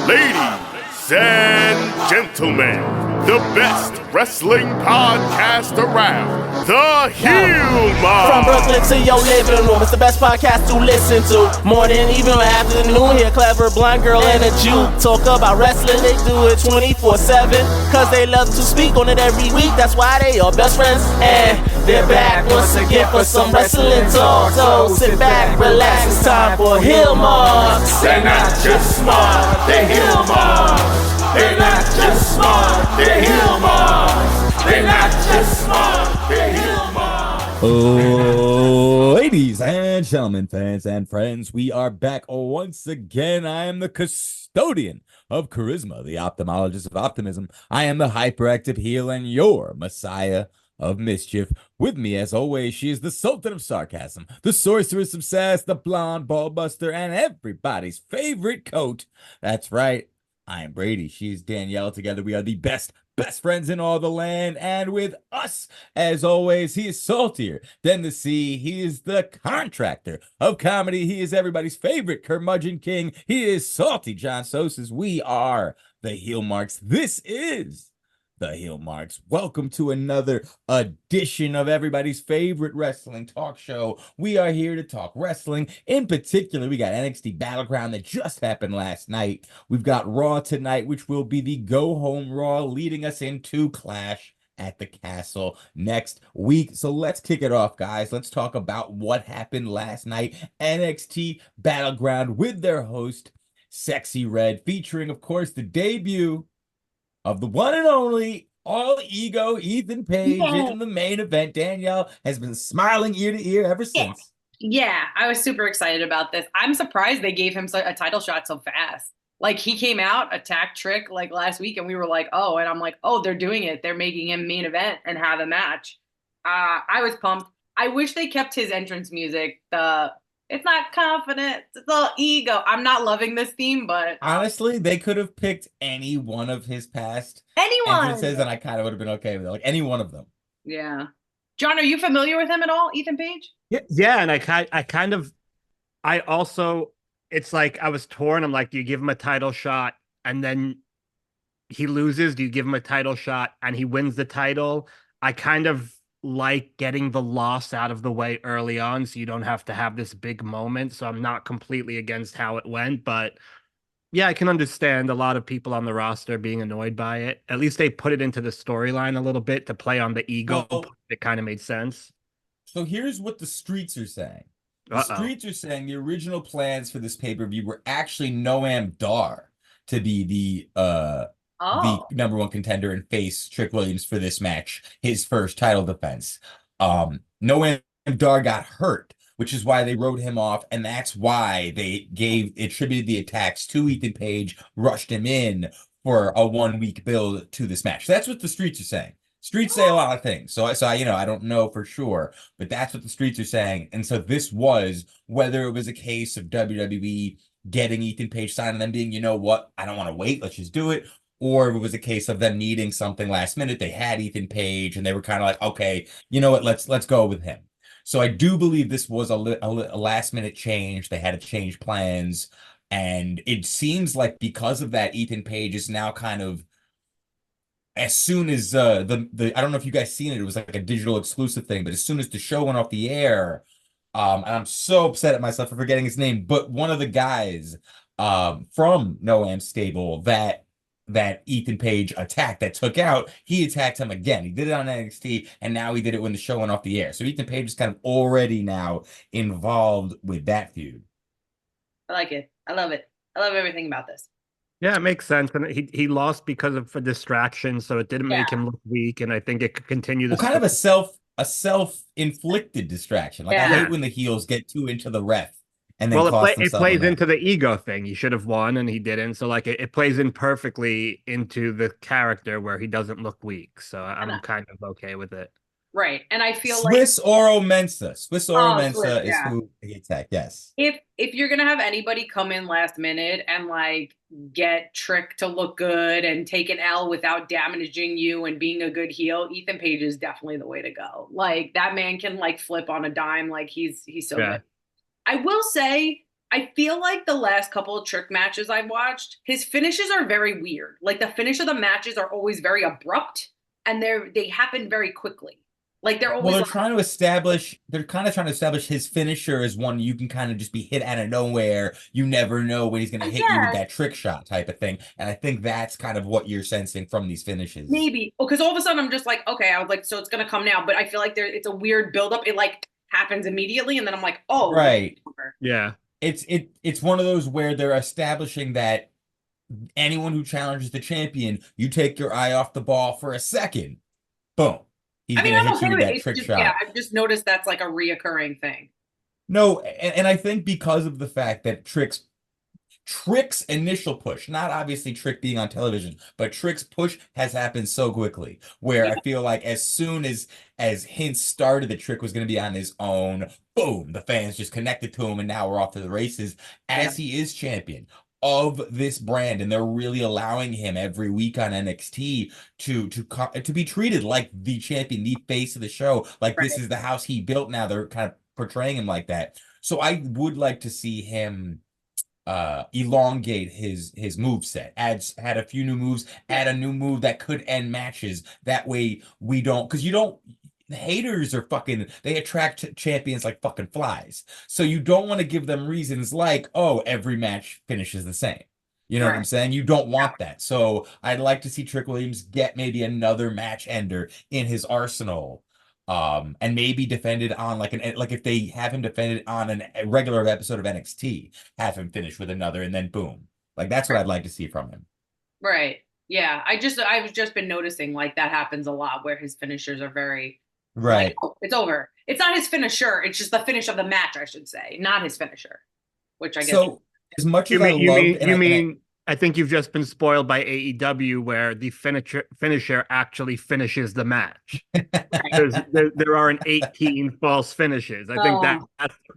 Ladies and gentlemen, the best wrestling podcast around, The Heel Mob. From Brooklyn to your living room, it's the best podcast to listen to. Morning, even afternoon, hear clever blind girl and a Jew talk about wrestling. They do it 24/7, cause they love to speak on it every week. That's why they are best friends, and they're back once again for some wrestling talk. So sit back, relax, it's time for Heel Marks. They're not just smart, they're Heel Mobs. They're not just smart, they're Heel Mobs. They're not just smart, they're Heel Mobs. Ladies and gentlemen, fans and friends, we are back once again. I am the custodian of charisma, the ophthalmologist of optimism. I am the hyperactive heel and your messiah of mischief. With me, as always, she is the sultan of sarcasm, the sorceress of sass, the blonde ballbuster, and everybody's favorite coat. That's right, I am Brady. She's Danielle. Together, we are the best friends in all the land. And with us, as always, he is saltier than the sea. He is the contractor of comedy. He is everybody's favorite curmudgeon king. He is Salty John Sosis. We are the Heel Marks. This is the Heel Marks. Welcome to another edition of everybody's favorite wrestling talk show. We are here to talk wrestling. In particular, we got NXT Battleground that just happened last night. We've got Raw tonight, which will be the go-home Raw, leading us into Clash at the Castle next week. So let's kick it off, guys. Let's talk about what happened last night. NXT Battleground with their host, Sexy Red, featuring, of course, the debut of the one and only all ego Ethan Page in the main event. Danielle has been smiling ear to ear ever since. Yeah, I was super excited about this. I'm surprised they gave him a title shot so fast. Like, he came out, attacked Trick like last week, and we were like, oh, and I'm like, oh, they're doing it. They're making him main event and have a match. I was pumped. I wish they kept his entrance music. It's not confidence, it's all ego. I'm not loving this theme, but honestly, they could have picked any one of his past entrances, and I kind of would have been okay with it. Like, any one of them. Yeah. John, are you familiar with him at all, Ethan Page? Yeah, and I also, it's like I was torn. I'm like, do you give him a title shot and then he loses? Do you give him a title shot and he wins the title? I kind of like getting the loss out of the way early on so you don't have to have this big moment. So I'm not completely against how it went, but yeah, I can understand a lot of people on the roster being annoyed by it. At least they put it into the storyline a little bit to play on the ego. It kind of made sense. So here's what the streets are saying. The streets are saying the original plans for this pay-per-view were actually Noam Dar to be the number one contender and face Trick Williams for this match, his first title defense. Noam Dar got hurt, which is why they wrote him off, and that's why they attributed the attacks to Ethan Page, rushed him in for a 1 week build to this match. That's what the streets are saying. Streets say a lot of things, so I don't know for sure, but that's what the streets are saying. And so this was, whether it was a case of WWE getting Ethan Page signed and them being, you know what, I don't want to wait, let's just do it, or if it was a case of them needing something last minute. They had Ethan Page and they were kind of like, okay, you know what, let's go with him. So I do believe this was a last minute change. They had to change plans, and it seems like because of that, Ethan Page is now kind of, as soon as I don't know if you guys seen it, it was like a digital exclusive thing, but as soon as the show went off the air, and I'm so upset at myself for forgetting his name, but one of the guys from Noam's stable that Ethan Page attacked, that took out, he attacked him again. He did it on NXT, and now he did it when the show went off the air. So Ethan Page is kind of already now involved with that feud. I like it. I love it. I love everything about this. Yeah, it makes sense. And he lost because of a distraction, so it didn't make him look weak, and I think it could continue this. Kind of a self-inflicted distraction. Like, I hate when the heels get too into the ref. And then it plays into the ego thing. He should have won and he didn't. So like it plays in perfectly into the character where he doesn't look weak. So I'm kind of okay with it. Right. And I feel Swiss Oro Mensa. Swiss Oro Mensa is who he attacked. Yes. If you're gonna have anybody come in last minute and like get Trick to look good and take an L without damaging you and being a good heel, Ethan Page is definitely the way to go. Like, that man can like flip on a dime. Like, he's so good. I will say, I feel like the last couple of Trick matches I've watched, his finishes are very weird. Like the finish of the matches are always very abrupt, and they happen very quickly. Like they're always they're kind of trying to establish his finisher as one you can kind of just be hit out of nowhere. You never know when he's going to hit you with that trick shot type of thing. And I think that's kind of what you're sensing from these finishes. Maybe. Because all of a sudden I'm just like, okay, I was like, so it's going to come now. But I feel like it's a weird buildup. It like happens immediately. And then I'm like, oh. Right. Yeah. It's one of those where they're establishing that anyone who challenges the champion, you take your eye off the ball for a second. Boom. He's going to hit you with that trick shot. Yeah, I've just noticed that's like a reoccurring thing. No, and I think because of the fact that Trick's initial push, not obviously Trick being on television, but Trick's push has happened so quickly, where I feel like as soon as hints started that Trick was going to be on his own, boom, the fans just connected to him, and now we're off to the races as he is champion of this brand, and they're really allowing him every week on NXT to be treated like the champion, the face of the show, like this is the house he built. Now they're kind of portraying him like that. So I would like to see him elongate his move set, add a few new moves, add a new move that could end matches. That way we don't, because you don't. Haters are they attract champions like fucking flies. So you don't want to give them reasons like, oh, every match finishes the same. You know what I'm saying? You don't want that. So I'd like to see Trick Williams get maybe another match ender in his arsenal. And maybe defended on like if they have him defended on a regular episode of NXT, have him finish with another, and then boom. Like that's what I'd like to see from him. Right. Yeah. I've just been noticing like that happens a lot where his finishers are very like, oh, it's over. It's not his finisher. It's just the finish of the match, I should say, not his finisher. Which I guess. So as much as I love, I think you've just been spoiled by AEW, where the finisher actually finishes the match. there aren't 18 false finishes. I think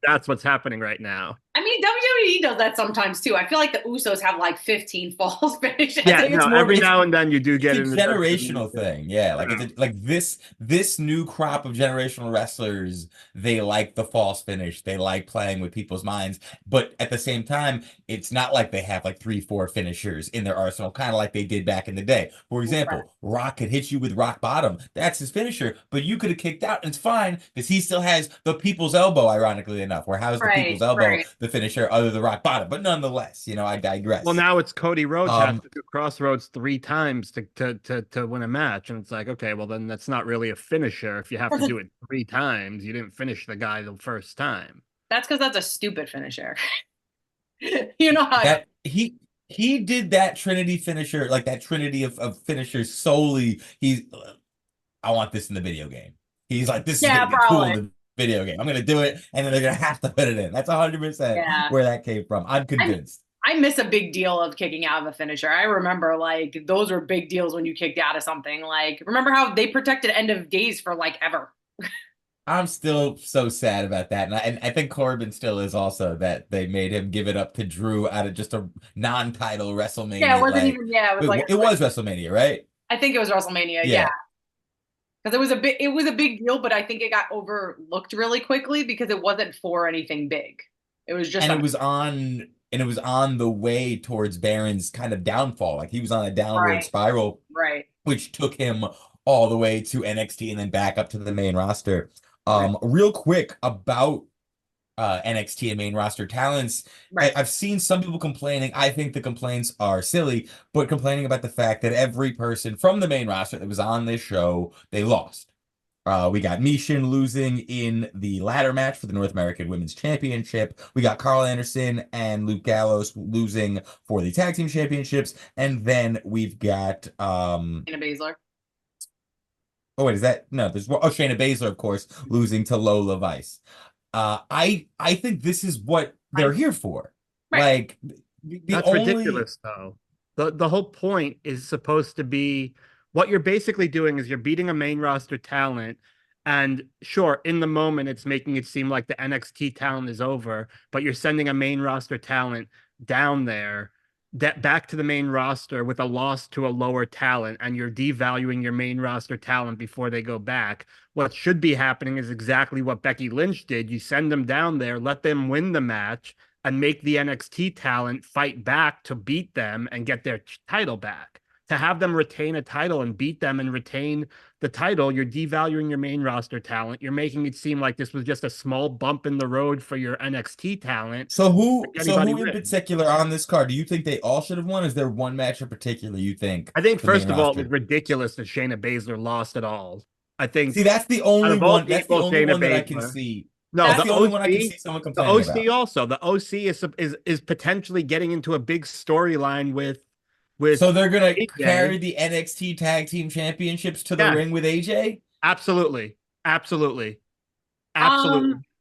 that's what's happening right now. I mean, WWE does that sometimes too. I feel like the Usos have like 15 false finishes. Yeah, every now and then you do get it's a generational thing. Yeah, like it's like this new crop of generational wrestlers. They like the false finish. They like playing with people's minds, but at the same time, it's not like they have like 3-4 finishers in their arsenal, kind of like they did back in the day. For example, Rock could hit you with rock bottom. That's his finisher, but you could have kicked out, and it's fine because he still has the people's elbow. Ironically enough, where how's the people's elbow the finisher other than rock bottom? But nonetheless, I digress. Well, now it's Cody Rhodes has to do Crossroads 3 times to win a match, and it's like, okay, well then that's not really a finisher if you have to do it 3 times. You didn't finish the guy the first time. That's because that's a stupid finisher. You know how that he did that Trinity finisher, like that Trinity of finishers solely. I want this in the video game. He's like, this is gonna be cool in the video game. I'm gonna do it, and then they're gonna have to put it in. That's 100% where that came from. I'm convinced. I miss a big deal of kicking out of a finisher. I remember like those were big deals when you kicked out of something. Like, remember how they protected End of Days for like ever. I'm still so sad about that. And I think Corbin still is also, that they made him give it up to Drew out of just a non-title WrestleMania. Yeah, it wasn't even, it was WrestleMania, right? I think it was WrestleMania, yeah. Because it was a big deal, but I think it got overlooked really quickly because it wasn't for anything big. It was just, it was on the way towards Baron's kind of downfall. Like he was on a downward spiral, which took him all the way to NXT and then back up to the main roster. Real quick about NXT and main roster talents. I've seen some people complaining. I think the complaints are silly, but complaining about the fact that every person from the main roster that was on this show, they lost. We got Mishin losing in the ladder match for the North American Women's Championship. We got Carl Anderson and Luke Gallows losing for the Tag Team Championships. And then we've got Shayna Baszler. Oh, wait, is that? No, there's Shayna Baszler, of course, losing to Lola Vice. I think this is what they're here for. Like, that's ridiculous, though. The whole point is supposed to be, what you're basically doing is you're beating a main roster talent, and sure, in the moment, it's making it seem like the NXT talent is over, but you're sending a main roster talent down there, back to the main roster with a loss to a lower talent, and you're devaluing your main roster talent before they go back. What should be happening is exactly what Becky Lynch did. You send them down there, let them win the match, and make the NXT talent fight back to beat them and get their title back. To have them retain a title and beat them and retain the title, you're devaluing your main roster talent. You're making it seem like this was just a small bump in the road for your NXT talent. So who in particular on this card, do you think they all should have won? Is there one match in particular you think? I think first of all, it was ridiculous that Shayna Baszler lost at all. I think that's the only one. That's the only one that I can see. No, that's the only OC, one I can see someone complaining about. The OC also. The OC is potentially getting into a big storyline with. So they're gonna carry the NXT Tag Team Championships to the ring with AJ? Absolutely. And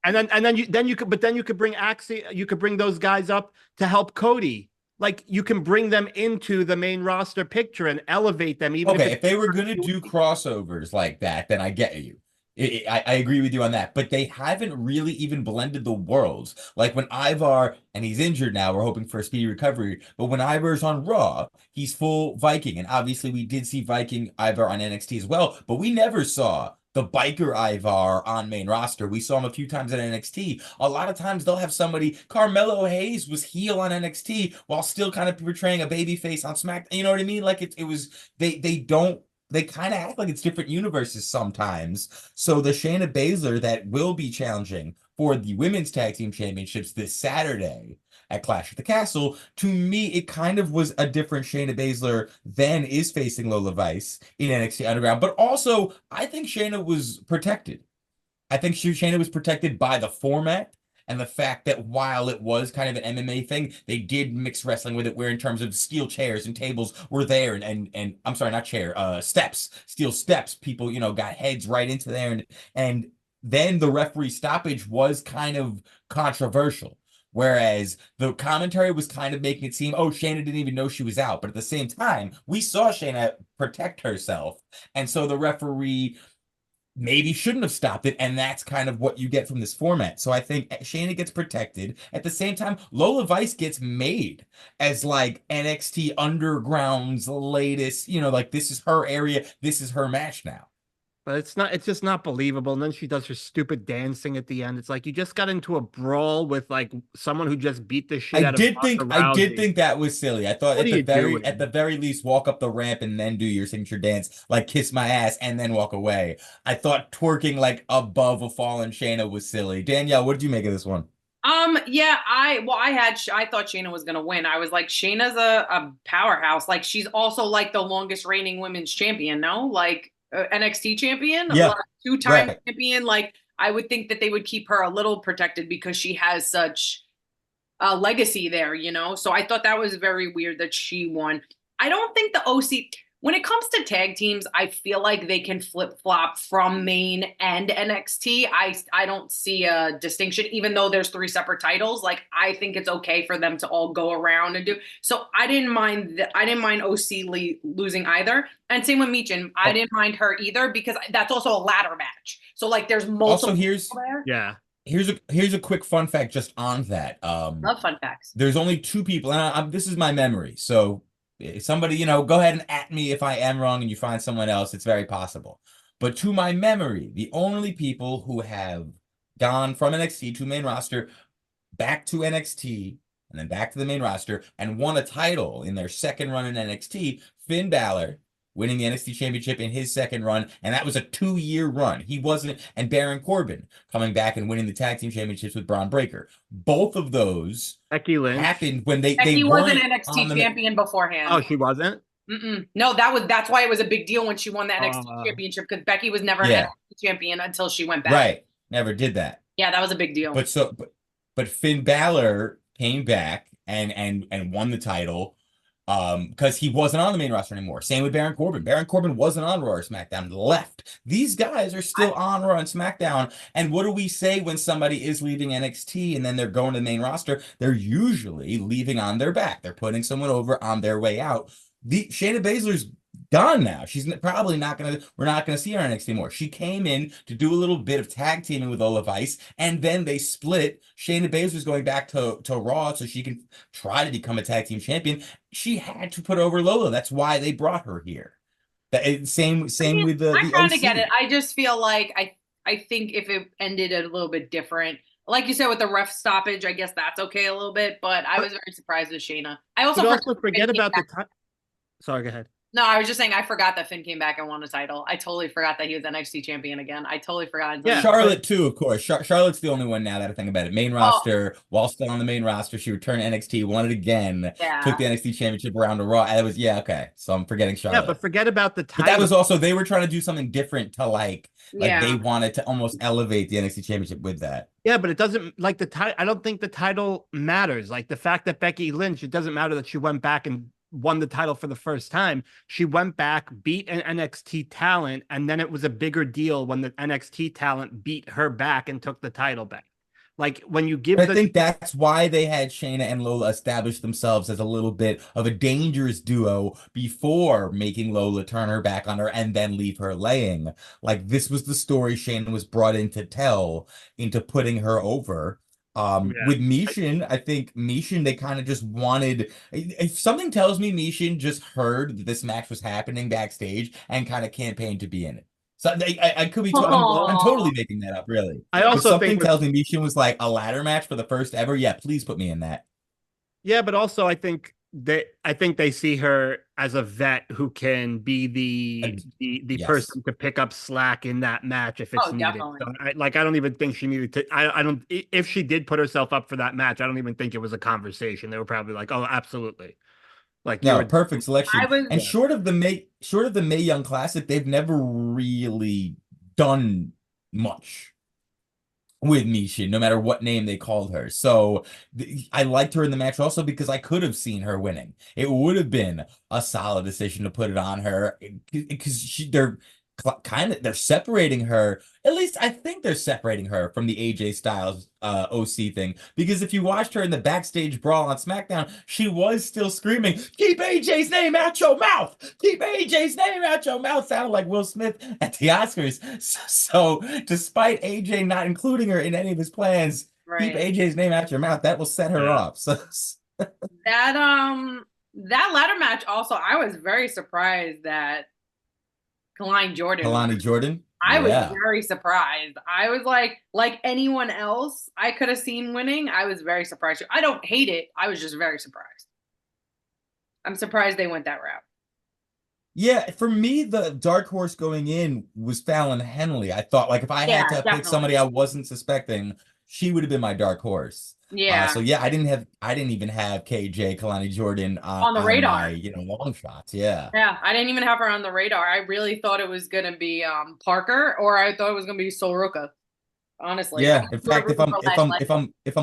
then you could bring Axie, you could bring those guys up to help Cody. Like, you can bring them into the main roster picture and elevate them. Even if they were gonna do crossovers like that, then I get you. I agree with you on that, but they haven't really even blended the worlds. Like when Ivar, and he's injured now, we're hoping for a speedy recovery, but when Ivar's on Raw, he's full Viking, and obviously we did see Viking Ivar on NXT as well, but we never saw the biker Ivar on main roster. We saw him a few times at NXT. A lot of times they'll have somebody, Carmelo Hayes was heel on NXT while still kind of portraying a babyface on SmackDown. You know what I mean? Like they kind of act like it's different universes sometimes. So the Shayna Baszler that will be challenging for the Women's Tag Team Championships this Saturday at Clash at the Castle, to me, it kind of was a different Shayna Baszler than is facing Lola Vice in NXT Underground. But also, I think Shayna was protected. I think Shayna was protected by the format and the fact that while it was kind of an MMA thing, they did mix wrestling with it, where in terms of steel chairs and tables were there, and I'm sorry, not chair, steps, steel steps, people, got heads right into there, and then the referee stoppage was kind of controversial. Whereas the commentary was kind of making it seem, Shayna didn't even know she was out. But at the same time, we saw Shayna protect herself. And so the referee maybe shouldn't have stopped it, and that's kind of what you get from this format. So I think Shayna gets protected. At the same time, Lola Vice gets made as like NXT Underground's latest, like this is her area, this is her match now. But it's just not believable. And then she does her stupid dancing at the end. It's like you just got into a brawl with like someone who just beat the shit out of Ronda Rousey. I did think that was silly. I thought at the very least, walk up the ramp and then do your signature dance, like kiss my ass and then walk away. I thought twerking like above a fallen Shayna was silly. Danielle, what did you make of this one? I thought Shayna was gonna win. I was like, Shayna's a powerhouse. Like, she's also like the longest reigning women's champion, no? Like NXT champion, two-time champion. Like, I would think that they would keep her a little protected because she has such a legacy there, So I thought that was very weird that she won. I don't think the OC, when it comes to tag teams, I feel like they can flip-flop from main and NXT. I don't see a distinction, even though there's 3 separate titles. Like, I think it's okay for them to all go around and do. So I didn't mind OC losing either. And same with Michin. I didn't mind her either, because that's also a ladder match. So like there's multiple. Also, here's a quick fun fact just on that. Love fun facts. There's only 2 people, and this is my memory. So somebody, go ahead and at me if I am wrong and you find someone else. It's very possible. But to my memory, the only people who have gone from NXT to main roster, back to NXT, and then back to the main roster, and won a title in their second run in NXT, Finn Balor, winning the NXT Championship in his second run, and that was a 2-year run. He wasn't, and Baron Corbin coming back and winning the Tag Team Championships with Braun Breaker. Both of those happened when Becky was an NXT champion beforehand. Oh, she wasn't? No, that's why it was a big deal when she won the NXT Championship, because Becky was never an NXT champion until she went back. Right, never did that. Yeah, that was a big deal. But Finn Balor came back and won the title. Because he wasn't on the main roster anymore. Same with Baron Corbin. Baron Corbin wasn't on Raw or SmackDown, left. These guys are still on Raw and SmackDown. And what do we say when somebody is leaving NXT and then they're going to the main roster? They're usually leaving on their back. They're putting someone over on their way out. Shayna Baszler's done now. She's probably we're not gonna see her on NXT anymore. She came in to do a little bit of tag teaming with Lola Vice, and then they split. Shayna Baszler's going back to Raw so she can try to become a tag team champion. She had to put over Lola. That's why they brought her here. Same with the I'm trying to OC. get it. I just feel like I think if it ended a little bit different, like you said, with the ref stoppage, I guess that's okay a little bit, but I was very surprised with Shayna. I also forget about the time. Sorry, go ahead. No, I was just saying I forgot that Finn came back and won a title. I totally forgot that he was NXT champion again. I totally forgot. Yeah, Charlotte too, of course. Charlotte's the only one now that I think about it. Main roster, while still on the main roster, she returned to NXT, won it again, took the NXT championship around to Raw. And it was okay. So I'm forgetting Charlotte. Yeah, but forget about the title. But that was also they were trying to do something different to like they wanted to almost elevate the NXT championship with that. Yeah, but it doesn't like the title. I don't think the title matters. Like the fact that Becky Lynch, it doesn't matter that she went back and won the title for the first time. She went back, beat an NXT talent, and then it was a bigger deal when the NXT talent beat her back and took the title back. Like when you give, I think that's why they had Shayna and Lola establish themselves as a little bit of a dangerous duo before making Lola turn her back on her and then leave her laying. Like this was the story Shayna was brought in to tell, into putting her over. With Mishin, I think Mishin, they kind of just wanted, if something tells me Mishin just heard that this match was happening backstage and kind of campaigned to be in it. So I could be, I'm totally making that up, really. I also something tells me Mishin was like a ladder match for the first ever. Yeah, please put me in that. Yeah, but also I think they see her as a vet who can be the person to pick up slack in that match if it's needed. So I don't even think she needed to. I don't. If she did put herself up for that match, I don't even think it was a conversation. They were probably like, "Oh, absolutely." Like perfect selection. And short of the Mae Young Classic, they've never really done much with Mishin, no matter what name they called her. So I liked her in the match also because I could have seen her winning. It would have been a solid decision to put it on her because they're separating her. At least I think they're separating her from the AJ Styles OC thing, because if you watched her in the backstage brawl on SmackDown, she was still screaming, "Keep AJ's name out your mouth! Keep AJ's name out your mouth!" Sounded like Will Smith at the Oscars. So despite AJ not including her in any of his plans, keep AJ's name out your mouth. That will set her off. So that ladder match also, I was very surprised that Kalani Jordan. I was very surprised. I was like anyone else I could have seen winning, I was very surprised. I don't hate it. I was just very surprised. I'm surprised they went that route. Yeah, for me, the dark horse going in was Fallon Henley. I thought, like, if I had to pick somebody I wasn't suspecting, she would have been my dark horse. Yeah. So yeah, I didn't even have KJ Kalani Jordan on the radar. My, long shots. Yeah. Yeah, I didn't even have her on the radar. I really thought it was gonna be Parker, or I thought it was gonna be Soroka. Honestly. Yeah. In fact, if I'm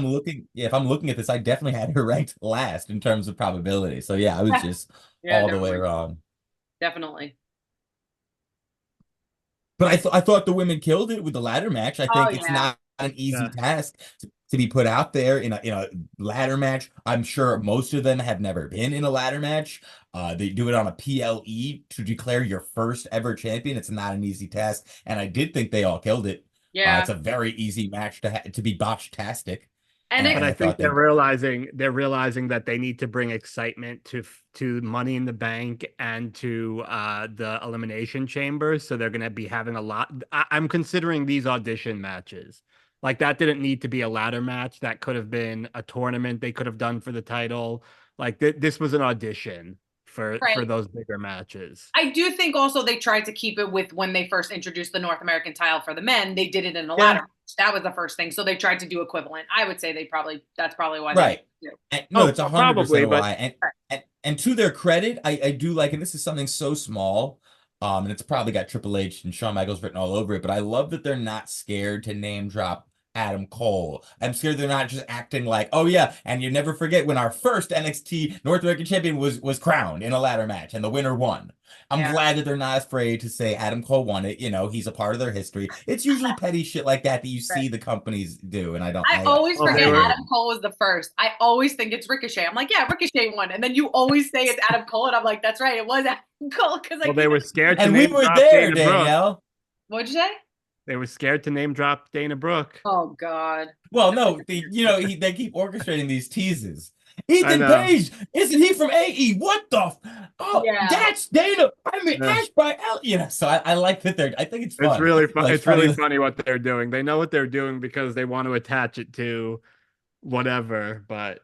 looking at this, I definitely had her ranked last in terms of probability. So yeah, I was just all the way wrong. Definitely. But I thought the women killed it with the ladder match. I think it's not an easy task to be put out there in a ladder match. I'm sure most of them have never been in a ladder match. They do it on a PLE to declare your first ever champion. It's not an easy task, and I did think they all killed it. Yeah, it's a very easy match to be botch-tastic. But I think they're realizing that they need to bring excitement to Money in the Bank and to the Elimination Chamber. So they're going to be having a lot. I'm considering these audition matches. Like that didn't need to be a ladder match. That could have been a tournament they could have done for the title. Like this was an audition for those bigger matches. I do think also they tried to keep it with when they first introduced the North American title for the men. They did it in a ladder match. That was the first thing. So they tried to do equivalent. I would say that's probably why. Right. No, it's 100% why. And to their credit, I do like, and this is something so small, and it's probably got Triple H and Shawn Michaels written all over it, but I love that they're not scared to name drop Adam Cole. I'm scared they're not just acting like, oh yeah, and you never forget when our first NXT North American champion was crowned in a ladder match and the winner won. I'm glad that they're not afraid to say Adam Cole won it. He's a part of their history. It's usually petty shit like that you see the companies do, and I always forget Adam Cole was the first. I always think it's Ricochet. I'm like, yeah, Ricochet won, and then you always say it's Adam Cole, and I'm like, that's right, it was Adam Cole, because they were scared to and we were there, Danielle. What'd you say? They were scared to name drop Dana Brooke. Oh God. Well, no, they keep orchestrating these teases. Ethan Page, isn't he from AE? What the? oh, Yeah. that's Dana. I mean, Yeah. Ash by L. So I like that I think it's fun. It's really fun. Like, It's really funny what they're doing. They know what they're doing because they want to attach it to whatever, but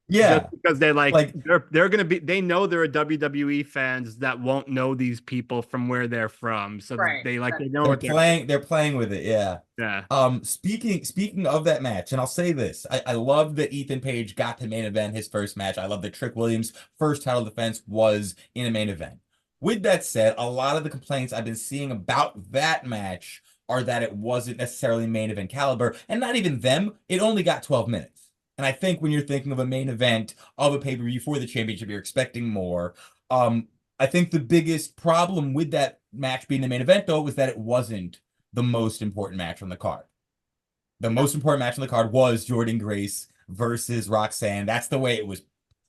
just yeah, because they like they're gonna be, they know there are WWE fans that won't know these people from where they're from, so Right. they know what they're they're playing with it. Yeah. yeah. Speaking of that match, and I'll say this, I love that Ethan Page got to main event his first match. I love that Trick Williams' first title defense was in a main event. With that said, a lot of the complaints I've been seeing about that match are that it wasn't necessarily main event caliber, and not even them. It only got 12 minutes. And I think when you're thinking of a main event of a pay-per-view for the championship, you're expecting more. I think the biggest problem with that match being the main event, though, was that it wasn't the most important match on the card. The most important match on the card was Jordynne Grace versus Roxanne. That's the way it was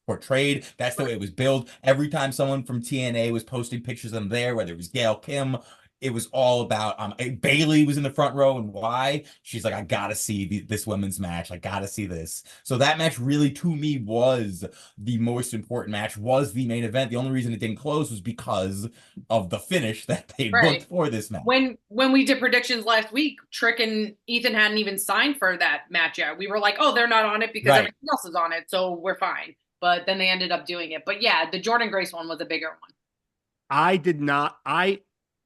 portrayed. That's the way it was billed. Every time someone from TNA was posting pictures of them there, whether it was Gail Kim, it was all about Bailey was in the front row, and why? She's like, I gotta see this women's match. I gotta see this. So that match really, to me, was the most important match, was the main event. The only reason it didn't close was because of the finish that they booked for this match. When we did predictions last week, Trick and Ethan hadn't even signed for that match yet. We were like, oh, they're not on it because everything else is on it, so we're fine. But then they ended up doing it. But yeah, the Jordynne Grace one was a bigger one.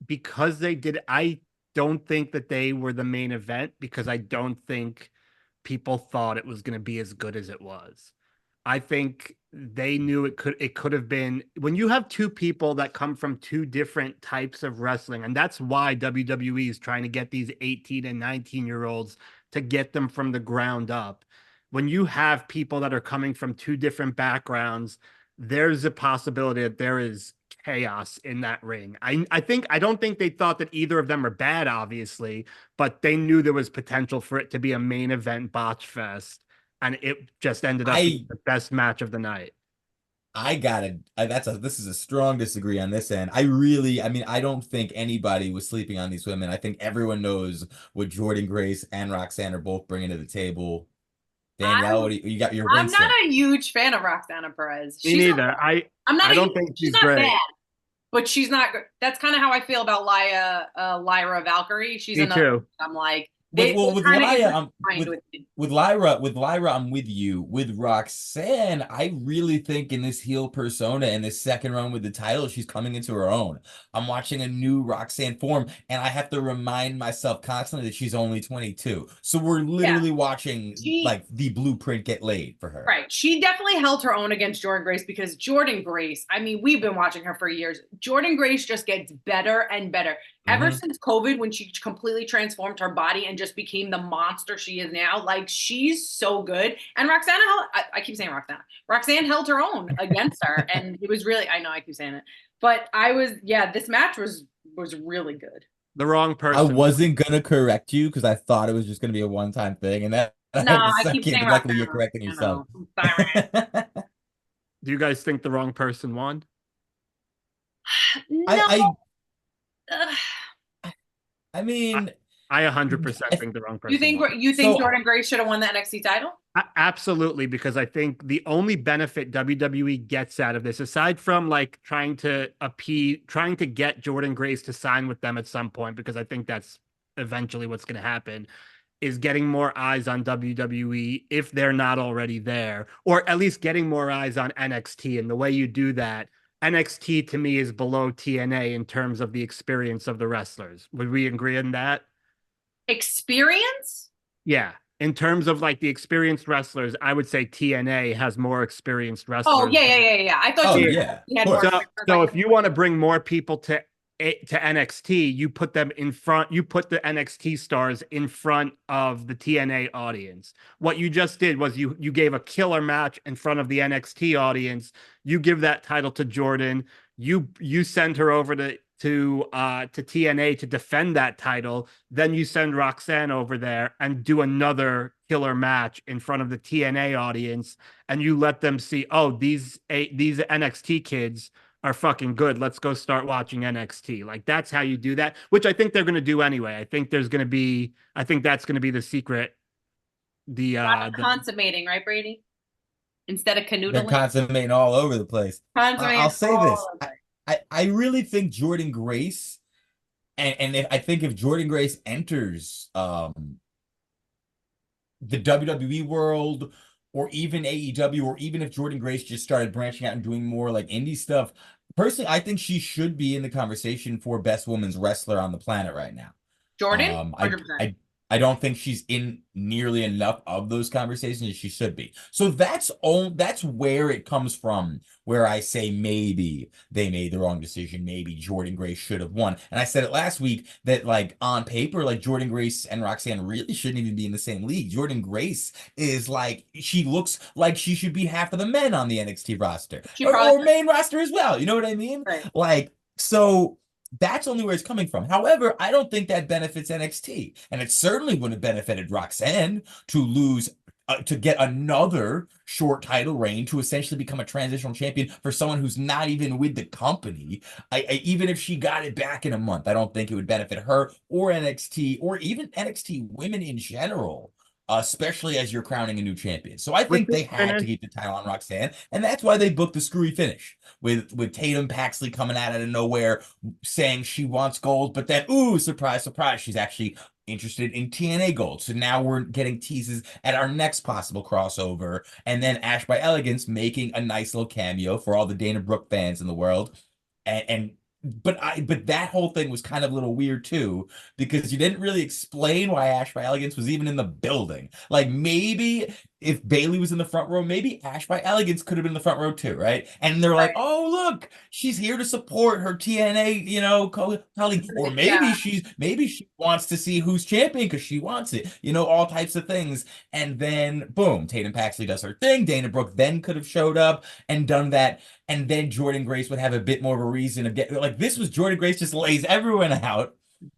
Because they did, I don't think that they were the main event, because I don't think people thought it was going to be as good as it was. I think they knew it could have been, when you have two people that come from two different types of wrestling, and that's why WWE is trying to get these 18 and 19-year-olds to get them from the ground up. When you have people that are coming from two different backgrounds, there's a possibility that there is chaos in that ring. I don't think they thought that either of them are bad, obviously, but they knew there was potential for it to be a main event botch fest, and it just ended up being the best match of the night. This is a strong disagree on this end. I don't think anybody was sleeping on these women. I think everyone knows what Jordynne Grace and Roxanne are both bringing to the table. Danielle, you got your I'm not a huge fan of Roxana Perez. Me neither. I don't think she's not great. Bad, but she's not. That's kind of how I feel about Lyra Valkyrie. She's another. Too. I'm like, with Lyra, I'm with you. With Roxanne, I really think in this heel persona, in this second run with the title, she's coming into her own. I'm watching a new Roxanne form, and I have to remind myself constantly that she's only 22. So we're literally watching like the blueprint get laid for her. Right. She definitely held her own against Jordynne Grace, because Jordynne Grace, I mean, we've been watching her for years. Jordynne Grace just gets better and better. Ever since COVID, when she completely transformed her body and just became the monster she is now, like, she's so good. And Roxanne, I keep saying Roxanne held her own against her. And it was really, I know I keep saying it, but this match was really good. The wrong person. I wasn't going to correct you because I thought it was just going to be a one-time thing. And that, I keep saying luckily you're correcting yourself. Do you guys think the wrong person won? No. I mean, I 100% think the wrong person. You think Jordynne Grace should have won the NXT title? Absolutely, because I think the only benefit WWE gets out of this, aside from like trying to get Jordynne Grace to sign with them at some point, because I think that's eventually what's going to happen, is getting more eyes on WWE if they're not already there, or at least getting more eyes on NXT. And the way you do that, NXT to me is below TNA in terms of the experience of the wrestlers. Would we agree on that? Experience? Yeah. In terms of like the experienced wrestlers, I would say TNA has more experienced wrestlers. Oh, yeah. I thought you had more. So if you want to bring more people to NXT, you put them in front, you put the NXT stars in front of the TNA audience. What you just did was you gave a killer match in front of the NXT audience. You give that title to Jordynne. You send her over to TNA to defend that title. Then you send Roxanne over there and do another killer match in front of the TNA audience, and you let them see, oh, these NXT kids are fucking good. Let's go start watching NXT. Like, that's how you do that, which I think they're going to do anyway. I think that's going to be the secret. The consummating, right, Brady? Instead of canoodling. They're consummating all over the place. I'll say this. I really think Jordynne Grace, I think if Jordynne Grace enters the WWE world, or even AEW, or even if Jordynne Grace just started branching out and doing more like indie stuff, personally, I think she should be in the conversation for best women's wrestler on the planet right now. Jordan, I 100%. I don't think she's in nearly enough of those conversations as she should be. So that's where it comes from, where I say maybe they made the wrong decision. Maybe Jordynne Grace should have won. And I said it last week that like on paper, like Jordynne Grace and Roxanne really shouldn't even be in the same league. Jordynne Grace is like, she looks like she should be half of the men on the NXT roster, or main roster as well. You know what I mean? Right. Like, so that's only where it's coming from. However, I don't think that benefits NXT. And it certainly wouldn't have benefited Roxanne to lose, to get another short title reign, to essentially become a transitional champion for someone who's not even with the company. Even if she got it back in a month, I don't think it would benefit her or NXT, or even NXT women in general, especially as you're crowning a new champion. So I think they had to keep the title on Roxanne, and that's why they booked the screwy finish with Tatum Paxley coming out of nowhere saying she wants gold, but then, ooh, surprise, surprise, she's actually interested in TNA gold. So now we're getting teases at our next possible crossover, and then Ash by Elegance making a nice little cameo for all the Dana Brooke fans in the world. But that whole thing was kind of a little weird too, because you didn't really explain why Ash by Elegance was even in the building. Like, maybe if Bayley was in the front row, maybe Ash by Elegance could have been in the front row too, right? And they're like, oh, look, she's here to support her TNA, colleague. Or maybe she wants to see who's champion because she wants it, all types of things. And then boom, Tatum Paxley does her thing. Dana Brooke then could have showed up and done that. And then Jordynne Grace would have a bit more of a reason to get, like, this was Jordynne Grace just lays everyone out.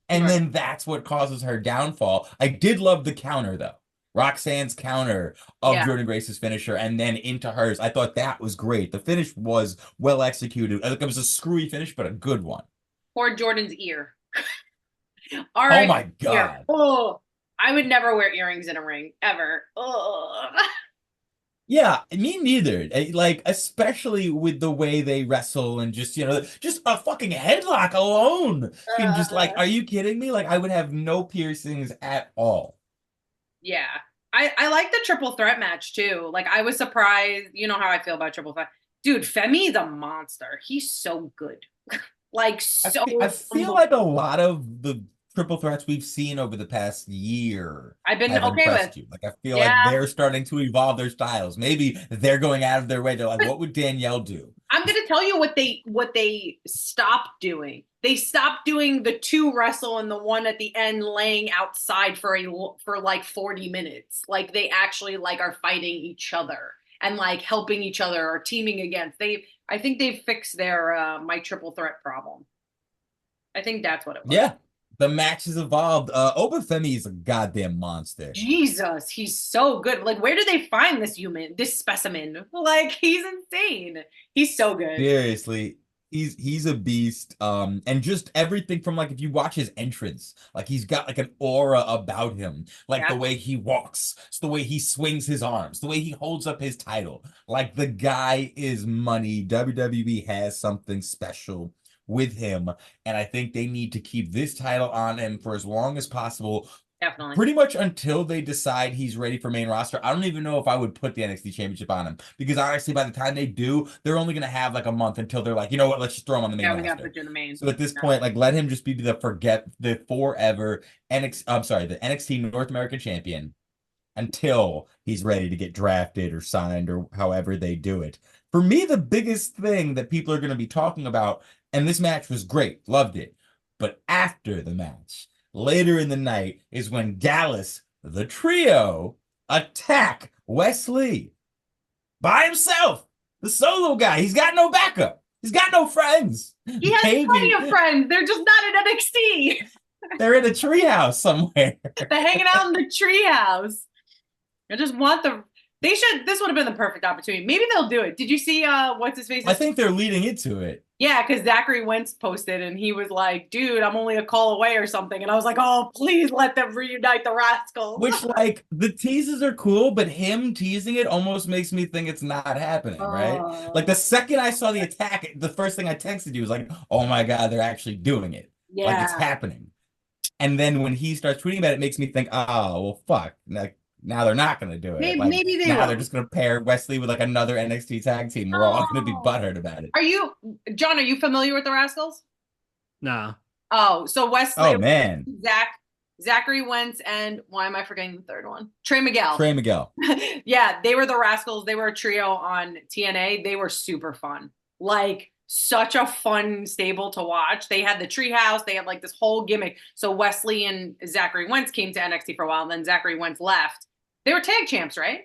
And then that's what causes her downfall. I did love the counter, though. Roxanne's counter of Jordynne Grace's finisher and then into hers. I thought that was great. The finish was well executed. It was a screwy finish, but a good one. Or Jordan's ear. Oh my God. Oh, I would never wear earrings in a ring, ever. Oh. Yeah, me neither. Like, especially with the way they wrestle and just a fucking headlock alone. And just like, are you kidding me? Like, I would have no piercings at all. Yeah. I like the triple threat match too. Like, I was surprised. You know how I feel about triple threat. Dude, Femi's a monster. He's so good. Like, so I feel like a lot of the triple threats we've seen over the past year I've been have okay impressed with. you. Like, I feel like they're starting to evolve their styles. Maybe they're going out of their way. They're like, what would Danielle do? I'm going to tell you what they stopped doing. They stopped doing the two wrestle and the one at the end laying outside for like 40 minutes. Like, they actually like are fighting each other and like helping each other or teaming against. I think they've fixed their my triple threat problem. I think that's what it was. Yeah. The match has evolved. Obafemi is a goddamn monster. Jesus, he's so good. Like, where do they find this specimen? Like, he's insane. He's so good. Seriously, he's a beast. And just everything from, like, if you watch his entrance, like, he's got like an aura about him. Like the way he walks, the way he swings his arms, the way he holds up his title. Like, the guy is money. WWE has something special with him, and I think they need to keep this title on him for as long as possible. Definitely. Pretty much until they decide he's ready for main roster. I don't even know if I would put the NXT Championship on him, because honestly, by the time they do, they're only going to have like a month until they're like, you know what, let's just throw him on the main roster. We got to put you in the main. So at this point, like, let him just be the forever the NXT North American champion until he's ready to get drafted or signed or however they do it. For me, the biggest thing that people are going to be talking about, and this match was great, loved it, but after the match, later in the night, is when Gallus, the trio, attack Wes Lee by himself, the solo guy. He's got no backup. He's got no friends. He has plenty of friends. They're just not in NXT. They're in a treehouse somewhere. They're hanging out in the treehouse. I just want this would have been the perfect opportunity. Maybe they'll do it. Did you see what's his face? I think they're leading into it. Yeah, because Zachary Wentz posted and he was like, dude, I'm only a call away or something. And I was like, oh, please let them reunite the Rascals. Which, like, the teases are cool, but him teasing it almost makes me think it's not happening, right? Like, the second I saw the attack, the first thing I texted you was like, oh my God, they're actually doing it. Like, it's happening. And then when he starts tweeting about it, it makes me think, oh, well, fuck. Now they're not going to do it. Maybe they now will. they're just going to pair Wesley with like another NXT tag team. We're all going to be butthurt about it. John, are you familiar with the Rascals? No. Oh, so Wesley. Oh, man. Zachary Wentz and why am I forgetting the third one? Trey Miguel. Yeah, they were the Rascals. They were a trio on TNA. They were super fun. Like, such a fun stable to watch. They had the treehouse. They had like this whole gimmick. So Wesley and Zachary Wentz came to NXT for a while, and then Zachary Wentz left. They were tag champs, right?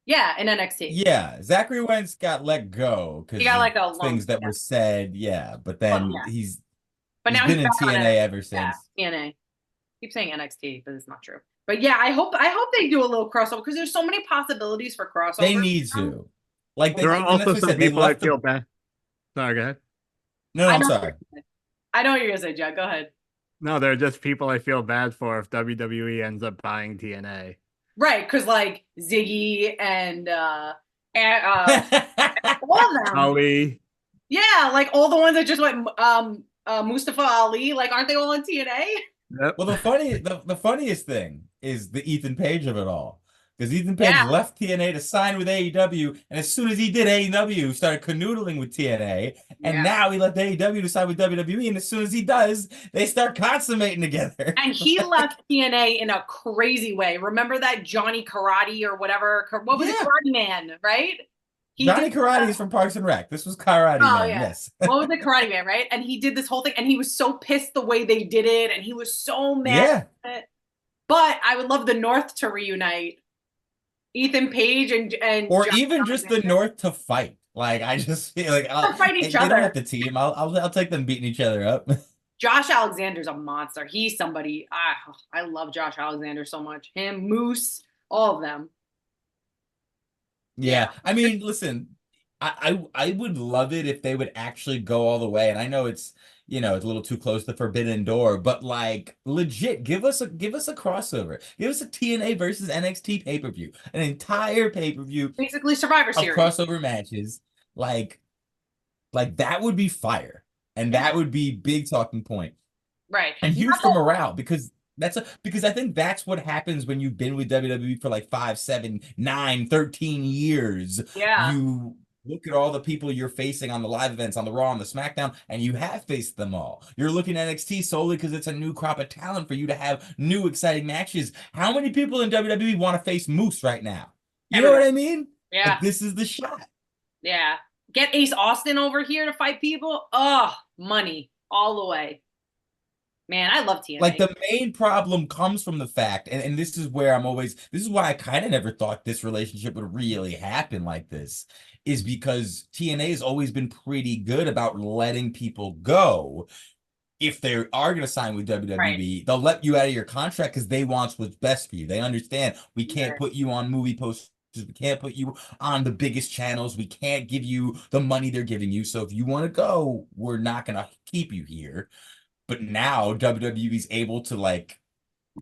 Yeah, in NXT. Yeah, Zachary Wentz got let go because he got like a things that were said. Yeah, but then he's been in TNA ever since. Yeah, TNA. Keep saying NXT, but it's not true. But yeah, I hope they do a little crossover because there's so many possibilities for crossover. They need to. Like, there are also some people I feel bad. Sorry, go ahead. No, I'm sorry. I know what you're gonna say, Jack. Go ahead. No, they're just people I feel bad for if WWE ends up buying TNA. Right, because like Ziggy and all of them. Ali. Yeah, like all the ones that just went Mustafa Ali, like aren't they all on TNA? Yep. Well, the funniest thing is the Ethan Page of it all. Because Ethan Page left TNA to sign with AEW, and as soon as he did, AEW started canoodling with TNA, and now he left AEW to sign with WWE, and as soon as he does, they start consummating together. And he left TNA in a crazy way. Remember that Johnny Karate or whatever? What was it? Karate Man, right? Johnny Karate is from Parks and Rec. This was Karate Man, yes. What was the Karate Man, right? And he did this whole thing, and he was so pissed the way they did it, and he was so mad at it. But I would love the North to reunite. Ethan Page and or John even just the North to fight. Like, I just feel like they'll fight each other. They don't have the team. I'll take them beating each other up. Josh Alexander's a monster. He's somebody I love. Josh Alexander so much. Him, Moose, all of them. Yeah, I mean, listen, I would love it if they would actually go all the way. And I know it's it's a little too close to Forbidden Door, but like legit, give us a crossover. Give us a TNA versus NXT pay-per-view, an entire pay-per-view, basically Survivor Series, crossover matches. Like that would be fire, and that would be big talking point, right? And huge for morale because I think that's what happens when you've been with WWE for like 5, 7, 9, 13 years. Yeah, you look at all the people you're facing on the live events, on the Raw, on the SmackDown, and you have faced them all. You're looking at NXT solely because it's a new crop of talent for you to have new, exciting matches. How many people in WWE want to face Moose right now? You know what I mean? Yeah. Like, this is the shot. Yeah. Get Ace Austin over here to fight people. Oh, money all the way. Man, I love TNA. Like, the main problem comes from the fact, and this is where this is why I kind of never thought this relationship would really happen like this, is because TNA has always been pretty good about letting people go. If they are going to sign with WWE, they'll let you out of your contract because they want what's best for you. They understand we can't put you on movie posters. We can't put you on the biggest channels. We can't give you the money they're giving you. So if you want to go, we're not going to keep you here. But now WWE's able to like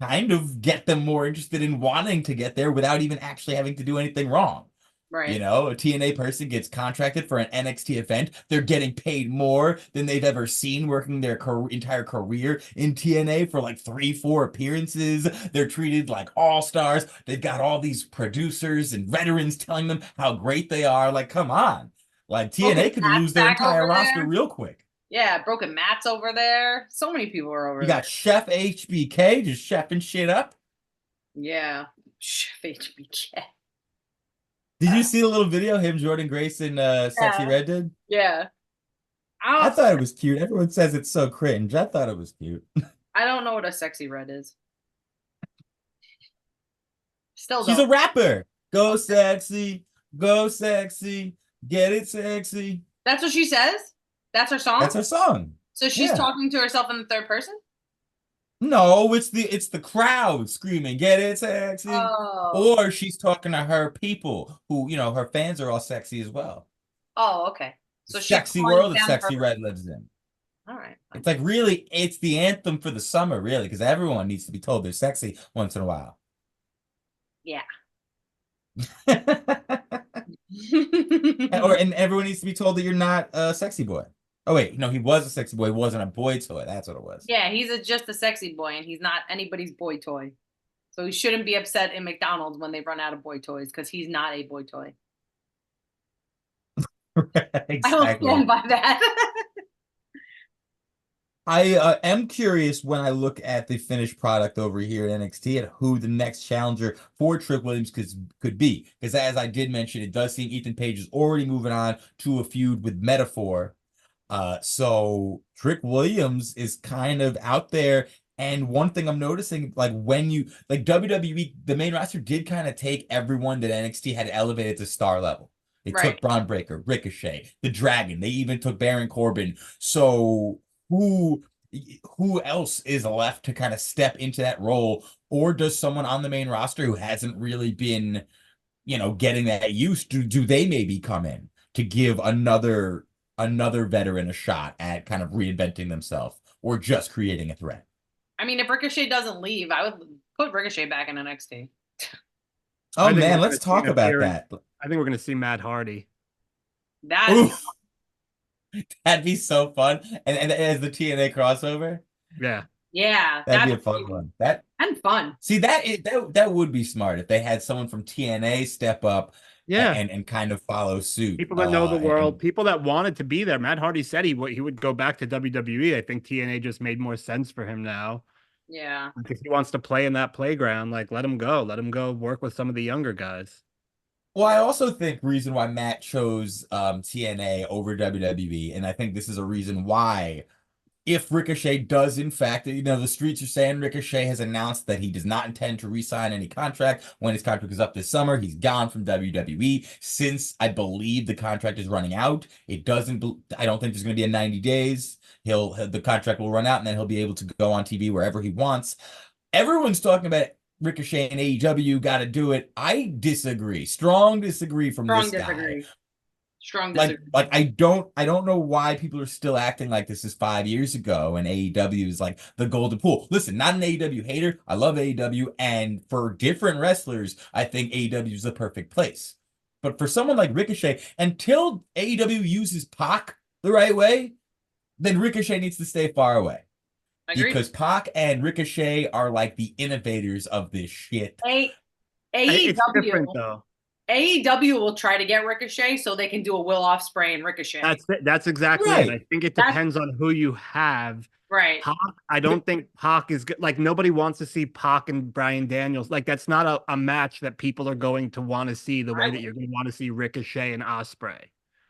kind of get them more interested in wanting to get there without even actually having to do anything wrong. Right. A TNA person gets contracted for an NXT event. They're getting paid more than they've ever seen working their entire career in TNA for like 3-4 appearances. They're treated like all-stars. They've got all these producers and veterans telling them how great they are. Like, come on. Like, TNA could lose their entire roster real quick. Yeah, Broken Matt's over there. So many people are over there. You got Chef HBK just chefing shit up. Yeah, Chef HBK. Did you see the little video him, Jordan Grace, and Sexy Red did? Yeah. I thought it was cute. Everyone says it's so cringe. I thought it was cute. I don't know what a Sexy Red is. Still She's a rapper. Go sexy, get it sexy. That's what she says? That's her song? That's her song. So she's talking to herself in the third person? No, it's the crowd screaming, get it sexy. Oh. Or she's talking to her people who, her fans are all sexy as well. Oh, okay. So she Sexy coined world that them Sexy her- Red lives in. All right. It's like really, it's the anthem for the summer, really, because everyone needs to be told they're sexy once in a while. Yeah. And everyone needs to be told that you're not a sexy boy. Oh wait, no, he was a sexy boy. He wasn't a boy toy. That's what it was. Yeah, he's just a sexy boy, and he's not anybody's boy toy. So he shouldn't be upset in McDonald's when they run out of boy toys because he's not a boy toy. Exactly. I will stand by that. I am curious when I look at the finished product over here at NXT at who the next challenger for Trick Williams could be. Because as I did mention, it does seem Ethan Page is already moving on to a feud with Metaphor. So Trick Williams is kind of out there. And one thing I'm noticing, like when you like WWE, the main roster did kind of take everyone that NXT had elevated to star level. They took Braun Breaker, Ricochet, the Dragon. They even took Baron Corbin. So who else is left to kind of step into that role, or does someone on the main roster who hasn't really been, getting that use, do they maybe come in to give another veteran a shot at kind of reinventing themselves or just creating a threat? I mean, if Ricochet doesn't leave, I would put Ricochet back in NXT. Oh man, let's talk about that. I think we're going to see Matt Hardy. That'd be so fun. And as the TNA crossover. Yeah. Yeah. That'd be a fun one. And fun. See, that would be smart if they had someone from TNA step up and kind of follow suit. People that know the world, people that wanted to be there. Matt Hardy said he would go back to WWE. I think TNA just made more sense for him now. Yeah. If he wants to play in that playground, like let him go. Let him go work with some of the younger guys. Well, I also think reason why Matt chose TNA over WWE, and I think this is a reason why, if Ricochet does, in fact, the streets are saying Ricochet has announced that he does not intend to re-sign any contract when his contract is up this summer. He's gone from WWE since I believe the contract is running out. I don't think there's going to be a 90 days. The contract will run out and then he'll be able to go on TV wherever he wants. Everyone's talking about Ricochet and AEW got to do it. I disagree. Strong disagree from this guy. Strong disagree. Like I don't know why people are still acting like this is 5 years ago and AEW is like the golden pool. Listen, not an AEW hater. I love AEW, and for different wrestlers, I think AEW is the perfect place. But for someone like Ricochet, until AEW uses Pac the right way, then Ricochet needs to stay far away. Agreed. Because Pac and Ricochet are like the innovators of this shit. It's different though. AEW will try to get Ricochet so they can do a Will Ospreay and Ricochet. That's exactly it. I think it depends on who you have. Right. Pac, I don't think Pac is good. Like nobody wants to see Pac and Bryan Daniels. Like that's not a match that people are going to want to see the way that you're going to want to see Ricochet and Ospreay.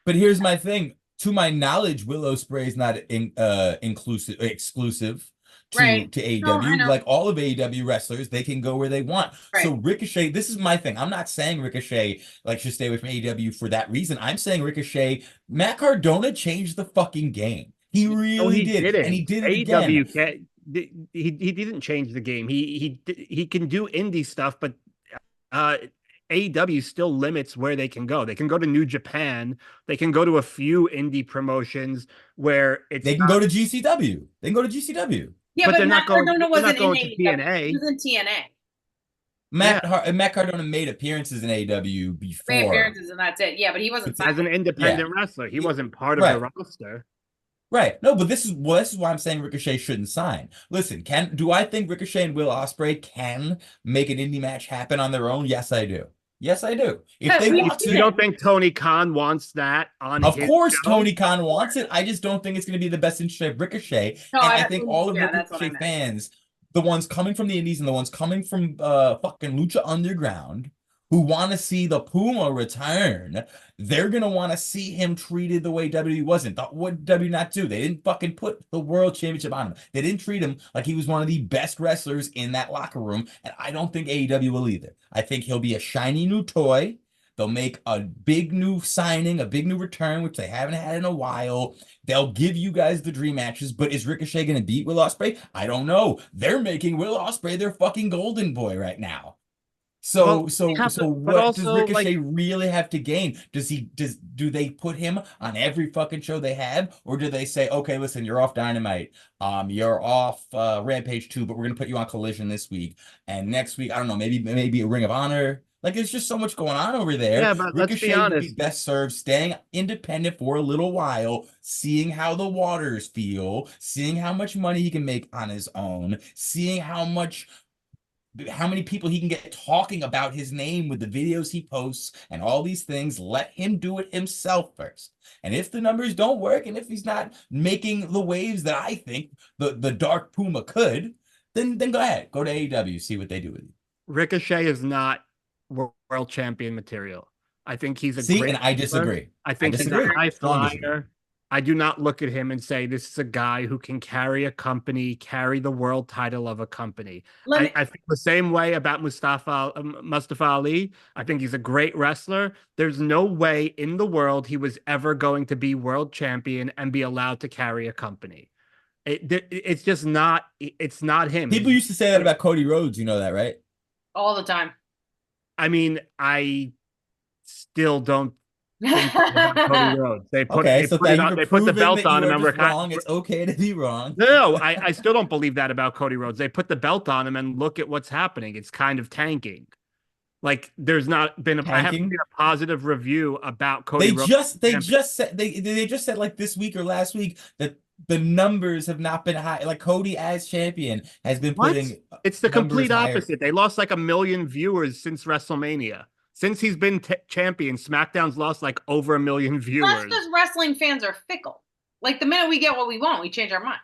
But here's my thing. To my knowledge, Will Ospreay is not exclusive to AEW. No, like all of AEW wrestlers, they can go where they want. Right. So Ricochet, this is my thing. I'm not saying Ricochet should stay away from AEW for that reason. I'm saying Ricochet, Matt Cardona changed the fucking game. He really did. And he did it again. He didn't change the game. He can do indie stuff, but AEW still limits where they can go. They can go to New Japan. They can go to a few indie promotions where they can go to GCW. They can go to GCW. Yeah, but Matt Cardona wasn't in TNA. He was in TNA. Matt Cardona made appearances in AEW before. Made appearances and that's it. Yeah, but he wasn't as an independent wrestler. He wasn't part of the roster. Right. No, but this is why I'm saying Ricochet shouldn't sign. Listen, do I think Ricochet and Will Ospreay can make an indie match happen on their own? Yes, I do. Yes, I do. If they want to. You don't think Tony Khan wants that on his course show? Tony Khan wants it. I just don't think it's going to be the best interest of Ricochet. No, and I think all of Ricochet fans, the ones coming from the indies and the ones coming from fucking Lucha Underground, who want to see the Puma return, they're going to want to see him treated the way WWE wasn't. What did WWE not do? They didn't fucking put the World Championship on him. They didn't treat him like he was one of the best wrestlers in that locker room, and I don't think AEW will either. I think he'll be a shiny new toy. They'll make a big new signing, a big new return, which they haven't had in a while. They'll give you guys the dream matches, but is Ricochet going to beat Will Ospreay? I don't know. They're making Will Ospreay their fucking golden boy right now. So, Well, so, yeah, so but what does also Ricochet like really have to gain? Do they put him on every fucking show they have? Or do they say, okay, listen, you're off Dynamite. You're off Rampage 2, but we're gonna put you on Collision this week. And next week, I don't know, maybe a Ring of Honor. Like, there's just so much going on over there. yeah, but let's be Ricochet would be honest. best served staying independent for a little while, seeing how the waters feel, seeing how much money he can make on his own, seeing how many people he can get talking about his name with the videos he posts and all these things. Let him do it himself first. And if the numbers don't work, and if he's not making the waves that I think the Dark Puma could, then go ahead. Go to AEW, see what they do with you. Ricochet is not world champion material. I think he's a See, great and I wrestler. disagree. I think he's a high Strong disagree. flyer. I do not look at him and say this is a guy who can carry a company, carry the world title of a company. I think the same way about Mustafa Ali. I think he's a great wrestler. There's no way in the world he was ever going to be world champion and be allowed to carry a company. It's just not. It's not him. People used to say that about Cody Rhodes. You know that, right? All the time. I mean, I still don't think Cody Rhodes. They put the belt on him and we're wrong. It's okay to be wrong. No, I still don't believe that about Cody Rhodes. They put the belt on him and look at what's happening. It's kind of tanking. Like there's not been I haven't seen a positive review about Cody Rhodes. They just said like this week or last week that the numbers have not been high. Like Cody as champion has been putting. It's the complete opposite. They lost like 1 million viewers since WrestleMania. Since he's been champion, SmackDown's lost like over 1 million viewers. That's because wrestling fans are fickle. Like the minute we get what we want, we change our mind.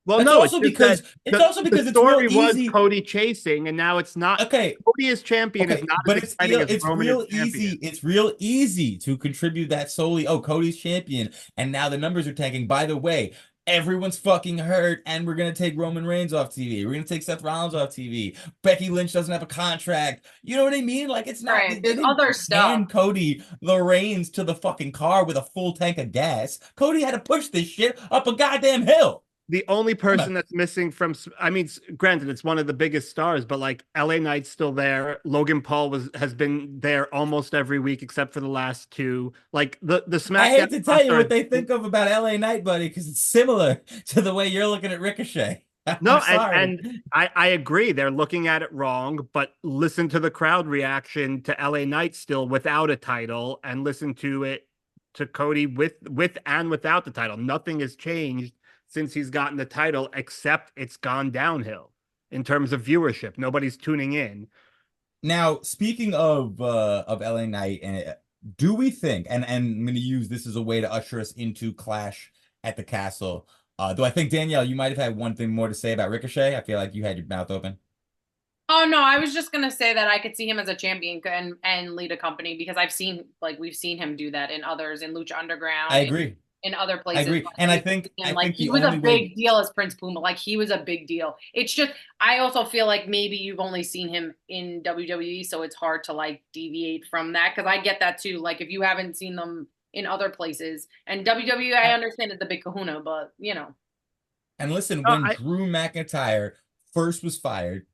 Well, no, it's because the story was Cody chasing, and now it's not. Okay, Cody as champion is not. But it's real easy. It's real easy to contribute that solely. Oh, Cody's champion, and now the numbers are tanking. By the way, everyone's fucking hurt, and we're gonna take Roman Reigns off TV. We're gonna take Seth Rollins off TV. Becky Lynch doesn't have a contract. You know what I mean? Like it's not. Right. There's other stuff. And Cody the reins to the fucking car with a full tank of gas. Cody had to push this shit up a goddamn hill. The only person that's missing from, I mean, granted, it's one of the biggest stars, but like LA Knight's still there. Logan Paul has been there almost every week except for the last two. Like the SmackDown. I hate to tell you what they think about LA Knight, buddy, because it's similar to the way you're looking at Ricochet. No, and I agree. They're looking at it wrong, but listen to the crowd reaction to LA Knight still without a title, and listen to it to Cody with and without the title. Nothing has changed since he's gotten the title, except it's gone downhill in terms of viewership. Nobody's tuning in. Now, speaking of LA Knight, and do we think, and I'm going to use this as a way to usher us into Clash at the Castle. Do I think, Danielle, you might have had one thing more to say about Ricochet? I feel like you had your mouth open. Oh, no, I was just going to say that I could see him as a champion and lead a company because we've seen him do that in others, in Lucha Underground. I agree. In other places. I agree. And I think he was a big deal as Prince Puma. Like he was a big deal. It's just, I also feel like maybe you've only seen him in WWE, so it's hard to like deviate from that. Cause I get that too. Like if you haven't seen them in other places, and WWE, I understand it's the big kahuna, but you know. And listen, when Drew McIntyre first was fired,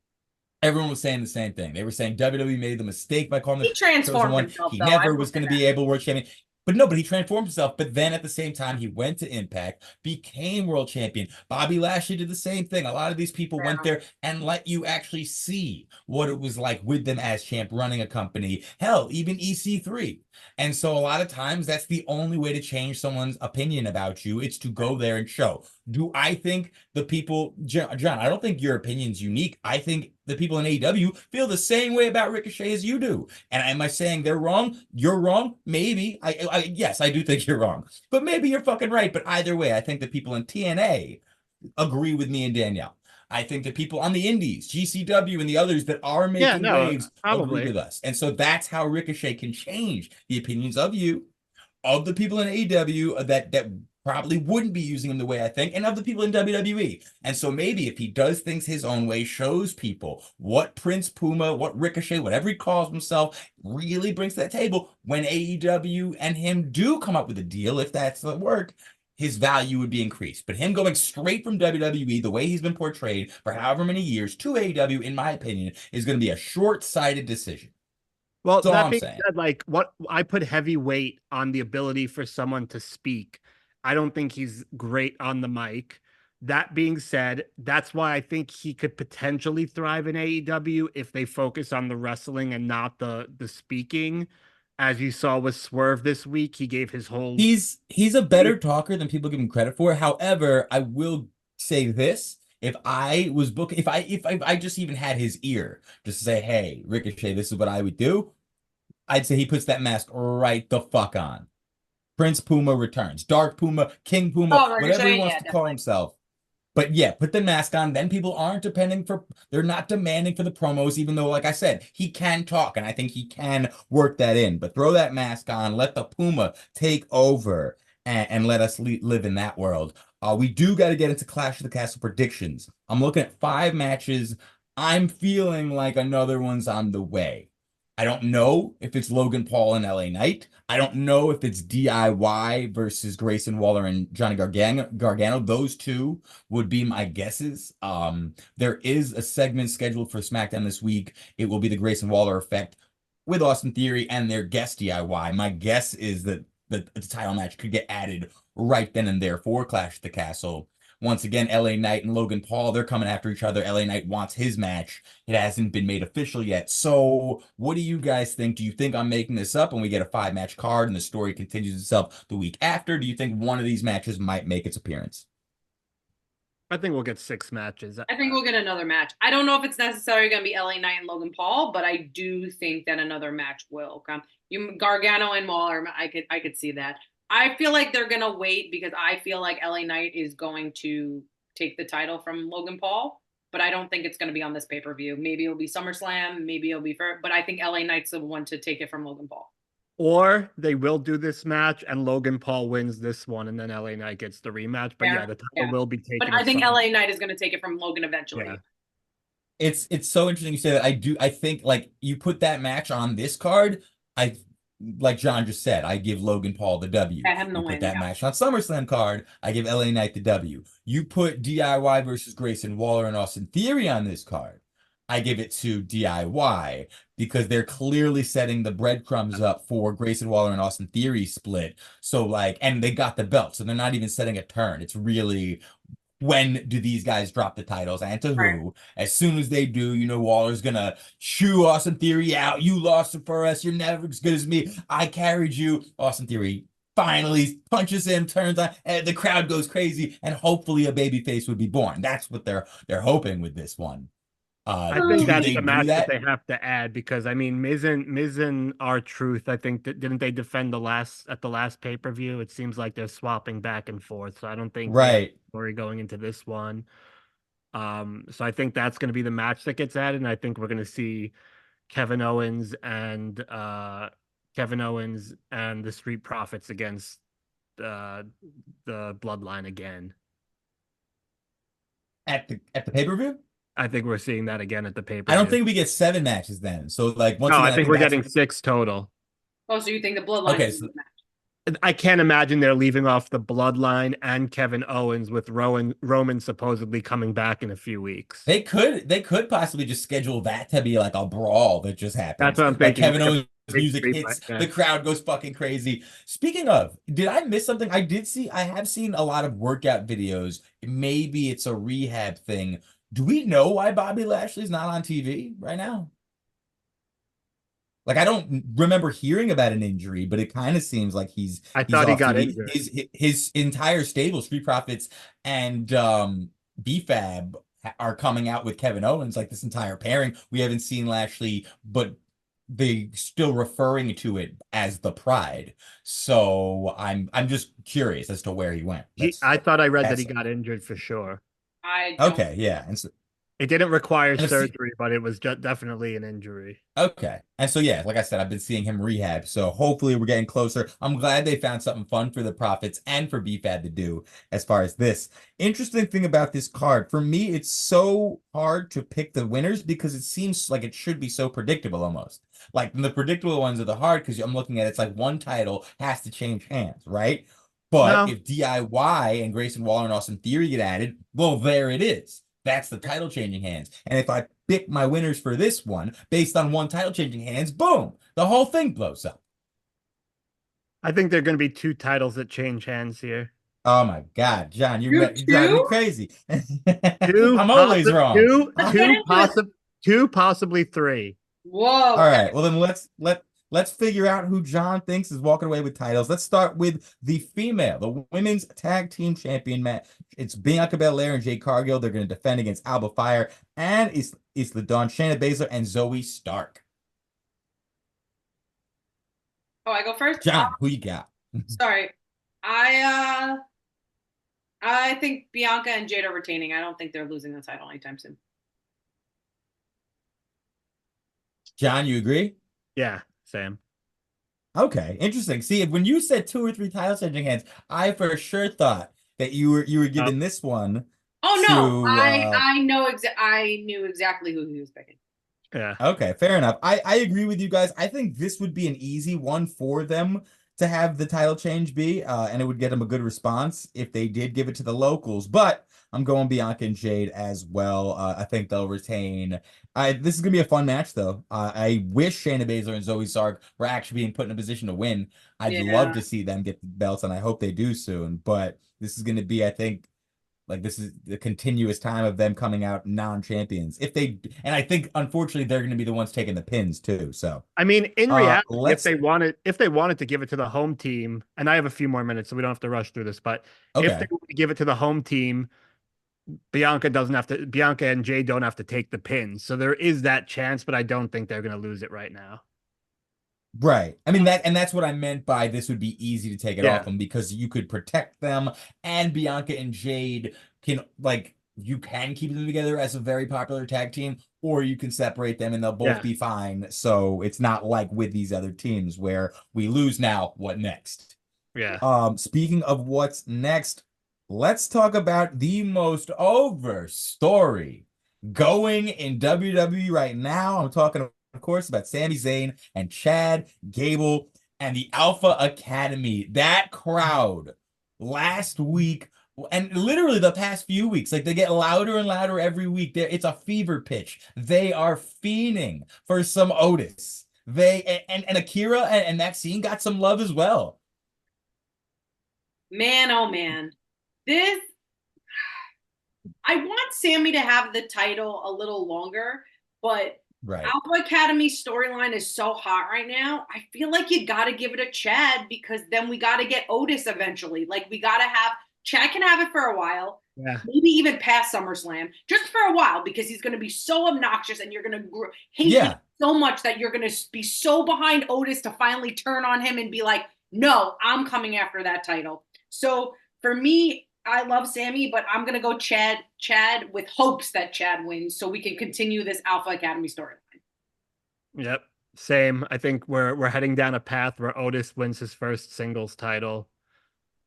everyone was saying the same thing. They were saying WWE made the mistake by calling him. He transformed himself. He never was going to be able to work champion. But no, but he transformed himself. But then at the same time, he went to Impact, became world champion. Bobby Lashley did the same thing. A lot of these people went there and let you actually see what it was like with them as champ, running a company. Hell, even EC3. And so a lot of times, that's the only way to change someone's opinion about you. It's to go there and show. Do I think the people, John, I don't think your opinion's unique. I think the people in AEW feel the same way about Ricochet as you do. And am I saying they're wrong? You're wrong? Maybe. Yes, I do think you're wrong. But maybe you're fucking right. But either way, I think the people in TNA agree with me and Danielle. I think the people on the indies, GCW and the others that are making waves agree with us. And so that's how Ricochet can change the opinions of you, of the people in AEW that probably wouldn't be using him the way I think, and of the people in WWE. And so maybe if he does things his own way, shows people what Prince Puma, what Ricochet, whatever he calls himself, really brings to that table, when AEW and him do come up with a deal, if that's the work, his value would be increased. But him going straight from WWE, the way he's been portrayed for however many years, to AEW, in my opinion, is going to be a short-sighted decision. Well, That's all that I'm being saying. said, like what I put heavy weight on the ability for someone to speak. I don't think he's great on the mic. That being said, that's why I think he could potentially thrive in AEW if they focus on the wrestling and not the speaking. As you saw with Swerve this week, he gave his whole. He's a better talker than people give him credit for. However, I will say this. If I was booking, if I just even had his ear, just to say, hey, Ricochet, this is what I would do, I'd say he puts that mask right the fuck on. Prince Puma returns. Dark Puma, King Puma, whatever he wants to call himself. But yeah, put the mask on. Then people they're not demanding for the promos, even though, like I said, he can talk, and I think he can work that in. But throw that mask on, let the Puma take over, and let us live in that world. We do got to get into Clash of the Castle predictions. I'm looking at 5 matches. I'm feeling like another one's on the way. I don't know if it's Logan Paul and LA Knight. I don't know if it's DIY versus Grayson Waller and Johnny Gargano. Those two would be my guesses. There is a segment scheduled for SmackDown this week. It will be the Grayson Waller effect with Austin Theory and their guest DIY. My guess is that the title match could get added right then and there for Clash of the Castle. Once again, LA Knight and Logan Paul, they're coming after each other. LA Knight wants his match. It hasn't been made official yet. So what do you guys think? Do you think I'm making this up and we get a 5-match card and the story continues itself the week after? Do you think one of these matches might make its appearance? I think we'll get 6 matches. I think we'll get another match. I don't know if it's necessarily going to be LA Knight and Logan Paul, but I do think that another match will come. Gargano and Waller, I could see that. I feel like they're going to wait because I feel like LA Knight is going to take the title from Logan Paul, but I don't think it's going to be on this pay-per-view. Maybe it'll be SummerSlam, maybe it'll be but I think LA Knight's the one to take it from Logan Paul. Or they will do this match and Logan Paul wins this one and then LA Knight gets the rematch. But yeah, the title will be taken. But I think LA Knight is going to take it from Logan eventually. Yeah. It's so interesting you say that. I think like you put that match on this card, like John just said, I give Logan Paul the W. You put that match on SummerSlam card, I give LA Knight the W. You put DIY versus Grayson Waller and Austin Theory on this card, I give it to DIY because they're clearly setting the breadcrumbs up for Grayson Waller and Austin Theory split. So like, and they got the belt, so they're not even setting a turn. It's really, when do these guys drop the titles and to who? As soon as they do, you know, Waller's gonna chew Austin Theory out. You lost it for us. You're never as good as me. I carried you. Austin Theory finally punches him, turns on, and the crowd goes crazy, and hopefully a babyface would be born. That's what they're hoping with this one. I think that's the match that they have to add because I mean Miz and R-Truth, I think didn't they defend at the last pay-per-view? It seems like they're swapping back and forth. So I don't think story going into this one. So I think that's going to be the match that gets added, and I think we're going to see Kevin Owens and the Street Profits against the Bloodline again. At the pay-per-view? I think we're seeing that again at the pay-per-view. I don't think we get 7 matches then. So like I think we're getting 6 total. Oh, so you think the Bloodline? Okay, so I can't imagine they're leaving off the Bloodline and Kevin Owens with Roman supposedly coming back in a few weeks. They could possibly just schedule that to be like a brawl that just happens. That's what I'm thinking. Like Kevin Owens' music hits, the crowd goes fucking crazy. Speaking of, did I miss something? I have seen a lot of workout videos. Maybe it's a rehab thing. Do we know why Bobby Lashley's not on TV right now? Like, I don't remember hearing about an injury, but it kind of seems like I thought he got injured. His entire stable, Street Profits and BFAB, are coming out with Kevin Owens, like this entire pairing. We haven't seen Lashley, but they still referring to it as the Pride. So I'm just curious as to where he went. I thought I read that he got injured for sure. Okay, yeah. And so, it didn't require surgery, but it was definitely an injury. Okay. And so, yeah, like I said, I've been seeing him rehab. So hopefully we're getting closer. I'm glad they found something fun for the Profits and for BFAD to do as far as this. Interesting thing about this card, for me, it's so hard to pick the winners because it seems like it should be so predictable almost. Like the predictable ones are the hard because I'm looking at it's like one title has to change hands, right? But No. if DIY and Grayson Waller and Austin Theory get added, well, there it is. That's the title changing hands. And if I pick my winners for this one based on one title changing hands, boom, the whole thing blows up. I think there are going to be 2 titles that change hands here. Oh my God, John, you're You driving me too? crazy. 2, I'm always wrong. Let's get into it. 2, possibly 3. Whoa. All right. Well, then let's figure out who John thinks is walking away with titles. Let's start with the female, the women's tag team champion match. It's Bianca Belair and Jade Cargill. They're going to defend against Alba Fire and Isla Dawn, Shayna Baszler, and Zoe Stark. Oh, I go first? John, who you got? Sorry. I think Bianca and Jade are retaining. I don't think they're losing the title anytime soon. John, you agree? Yeah, Sam. Okay, interesting. See, when you said 2 or 3 title changing hands, I for sure thought that you were giving this one. Oh no, to, I knew exactly who he was picking. Yeah. Okay, fair enough. I agree with you guys. I think this would be an easy one for them to have the title change be, and it would get them a good response if they did give it to the locals. But I'm going Bianca and Jade as well. I think they'll retain. This is gonna be a fun match, though. I wish Shayna Baszler and Zoe Stark were actually being put in a position to win. I'd love to see them get the belts, and I hope they do soon. But this is gonna be, I think, like this is the continuous time of them coming out non-champions. And I think unfortunately they're going to be the ones taking the pins too. So I mean, in reality, let's- if they wanted to give it to the home team, and I have a few more minutes, so we don't have to rush through this, but if Okay. they want to give it to the home team, Bianca and Jay don't have to take the pins. So there is that chance, but I don't think they're going to lose it right now. Right. I mean, that's what I meant by this would be easy to take it off them, because you could protect them, and Bianca and Jade you can keep them together as a very popular tag team, or you can separate them and they'll both be fine. So it's not like with these other teams where we lose now, what next? Yeah. Speaking of what's next, let's talk about the most over story going in WWE right now. I'm talking, of course, about Sami Zayn and Chad Gable and the Alpha Academy. That crowd last week, and literally the past few weeks, like they get louder and louder every week. It's a fever pitch. They are fiending for some Otis. And Akira and Maxine got some love as well. Man, oh man. I want Sammy to have the title a little longer, but Right. Alpha Academy storyline is so hot right now. I feel like you got to give it to Chad, because then we got to get Otis eventually. Like, we got to have Chad can have it for a while. Yeah. Maybe even past SummerSlam, just for a while, because he's going to be so obnoxious and you're going to hate him so much that you're going to be so behind Otis to finally turn on him and be like, no, I'm coming after that title. So for me, I love Sammy, but I'm going to go Chad with hopes that Chad wins so we can continue this Alpha Academy storyline. Yep. Same. I think we're heading down a path where Otis wins his first singles title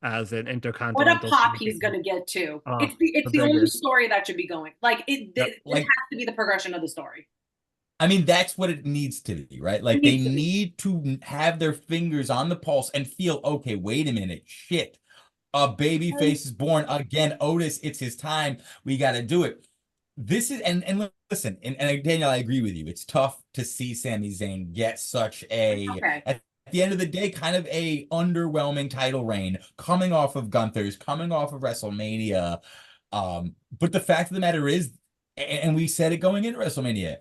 as an intercontinental. What a pop he's going to get too. Oh, it's the only story that should be going. Like it has to be the progression of the story. I mean, that's what it needs to be, right? Like they need to have their fingers on the pulse and feel, okay, wait a minute, shit. A baby face is born again. Otis, it's his time. We got to do it. This is, and listen, and Danielle, I agree with you. It's tough to see Sami Zayn get such at the end of the day, kind of a underwhelming title reign, coming off of Gunther's, coming off of WrestleMania. But the fact of the matter is, and we said it going into WrestleMania,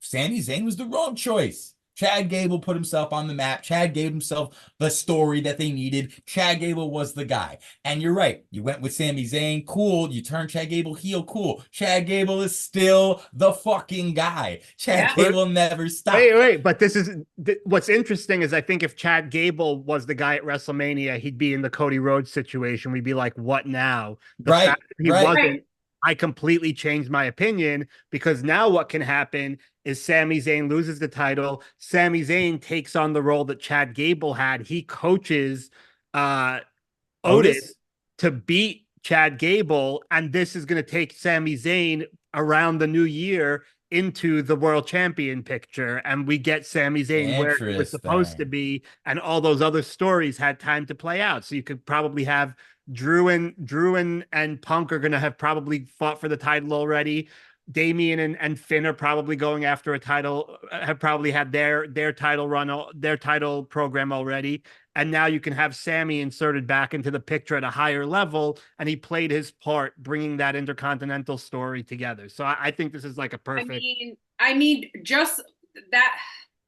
Sami Zayn was the wrong choice. Chad Gable put himself on the map. Chad gave himself the story that they needed. Chad Gable was the guy. And you're right. You went with Sami Zayn. Cool. You turned Chad Gable heel. Cool. Chad Gable is still the fucking guy. Chad Gable never stopped. Wait. But what's interesting is I think if Chad Gable was the guy at WrestleMania, he'd be in the Cody Rhodes situation. We'd be like, what now? The fact that he wasn't, I completely changed my opinion, because now what can happen is Sami Zayn loses the title. Sami Zayn takes on the role that Chad Gable had. He coaches Otis to beat Chad Gable, and this is going to take Sami Zayn around the new year into the world champion picture, and we get Sami Zayn where he was supposed to be, and all those other stories had time to play out. So you could probably have Drew and Punk are going to have probably fought for the title already. Damian and Finn are probably going after a title, have probably had their title run, their title program already. And now you can have Sami inserted back into the picture at a higher level, and he played his part bringing that Intercontinental story together. So I think this is like a perfect. I mean, just that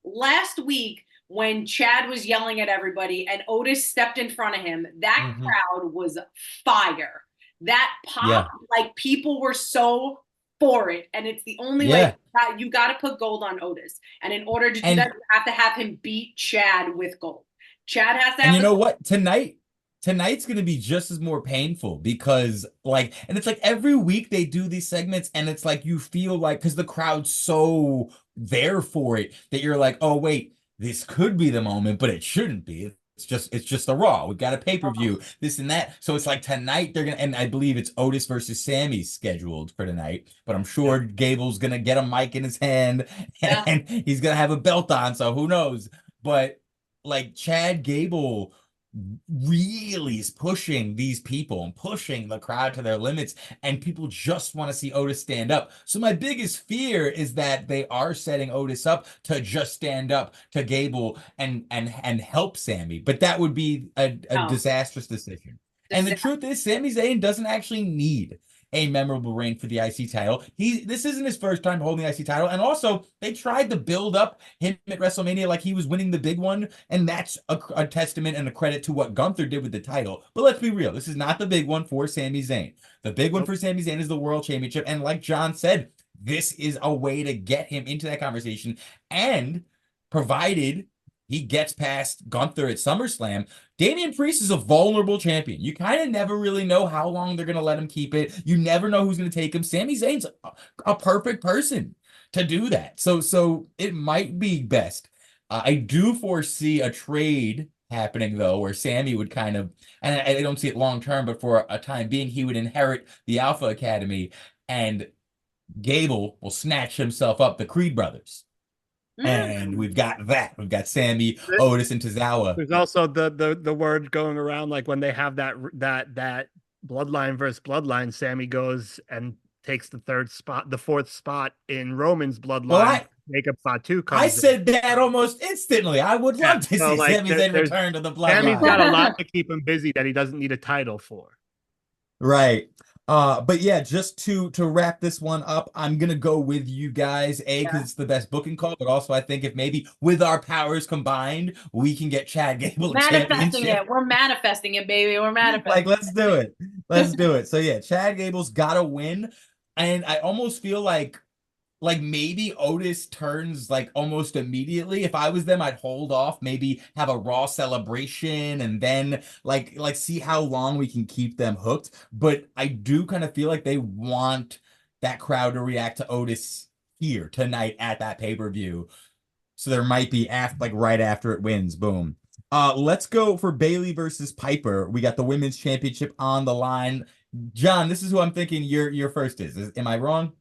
last week when Chad was yelling at everybody and Otis stepped in front of him, that crowd was fire. That pop, like people were so for it, and it's the only way. You got to put gold on Otis, and in order to do that, you have to have him beat Chad with gold. Chad has to have. And you know what? Tonight's going to be just as more painful because and it's like every week they do these segments and it's like you feel like, because the crowd's so there for it that you're like, oh wait, this could be the moment, but it shouldn't be. It's just a Raw. We've got a pay-per-view, this and that. So it's like tonight they're gonna, and I believe it's Otis versus Sami scheduled for tonight. But I'm sure Gable's gonna get a mic in his hand and he's gonna have a belt on. So who knows? But like Chad Gable really is pushing these people and pushing the crowd to their limits, and people just want to see Otis stand up. So my biggest fear is that they are setting Otis up to just stand up to Gable and help Sami, but that would be a disastrous decision. And the truth is, Sami Zayn doesn't actually need a memorable reign for the IC title. This isn't his first time holding the IC title, and also they tried to build up him at WrestleMania like he was winning the big one, and that's a testament and a credit to what Gunther did with the title. But let's be real, this is not the big one for Sami Zayn. The big one for Sami Zayn is the World Championship, and like John said, this is a way to get him into that conversation, and provided he gets past Gunther at SummerSlam, Damian Priest is a vulnerable champion. You kind of never really know how long they're going to let him keep it. You never know who's going to take him. Sami Zayn's a perfect person to do that. So it might be best. I do foresee a trade happening, though, where Sami would kind of, and I don't see it long term, but for a time being, he would inherit the Alpha Academy, and Gable will snatch himself up the Creed brothers. And we've got that. We've got Sami, Otis, and Tozawa. There's also the word going around, like when they have that bloodline versus bloodline, Sami goes and takes the fourth spot in Roman's bloodline. Makeup Fatu comes I said that almost instantly. I would love to see Sami Zayn return to the bloodline. Sami's got a lot to keep him busy that he doesn't need a title for. Right. But yeah, just to wrap this one up, I'm gonna go with you guys, because it's the best booking call, but also I think if maybe with our powers combined, we can get Chad Gable manifesting it. We're manifesting it, baby. We're manifesting. Let's do it. Let's do it. So yeah, Chad Gable's gotta win, and I almost feel like maybe Otis turns almost immediately. If I was them, I'd hold off, maybe have a Raw celebration, and then see how long we can keep them hooked. But I do kind of feel like they want that crowd to react to Otis here tonight at that pay-per-view. So there might be right after it wins. Boom. Let's go for Bayley versus Piper. We got the women's championship on the line. John, this is who I'm thinking your first is. Am I wrong?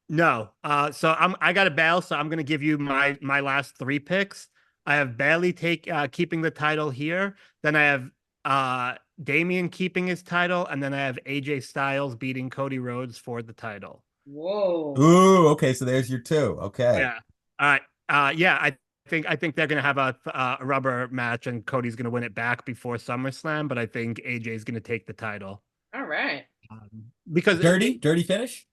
No. So I got to bail. So I'm going to give you my last three picks. I have Bayley keeping the title here. Then I have Damian keeping his title, and then I have AJ Styles beating Cody Rhodes for the title. Whoa. Ooh. Okay. So there's your two. Okay. Yeah. All right. Yeah. I think they're going to have a rubber match, and Cody's going to win it back before SummerSlam. But I think AJ is going to take the title. All right. Because dirty finish.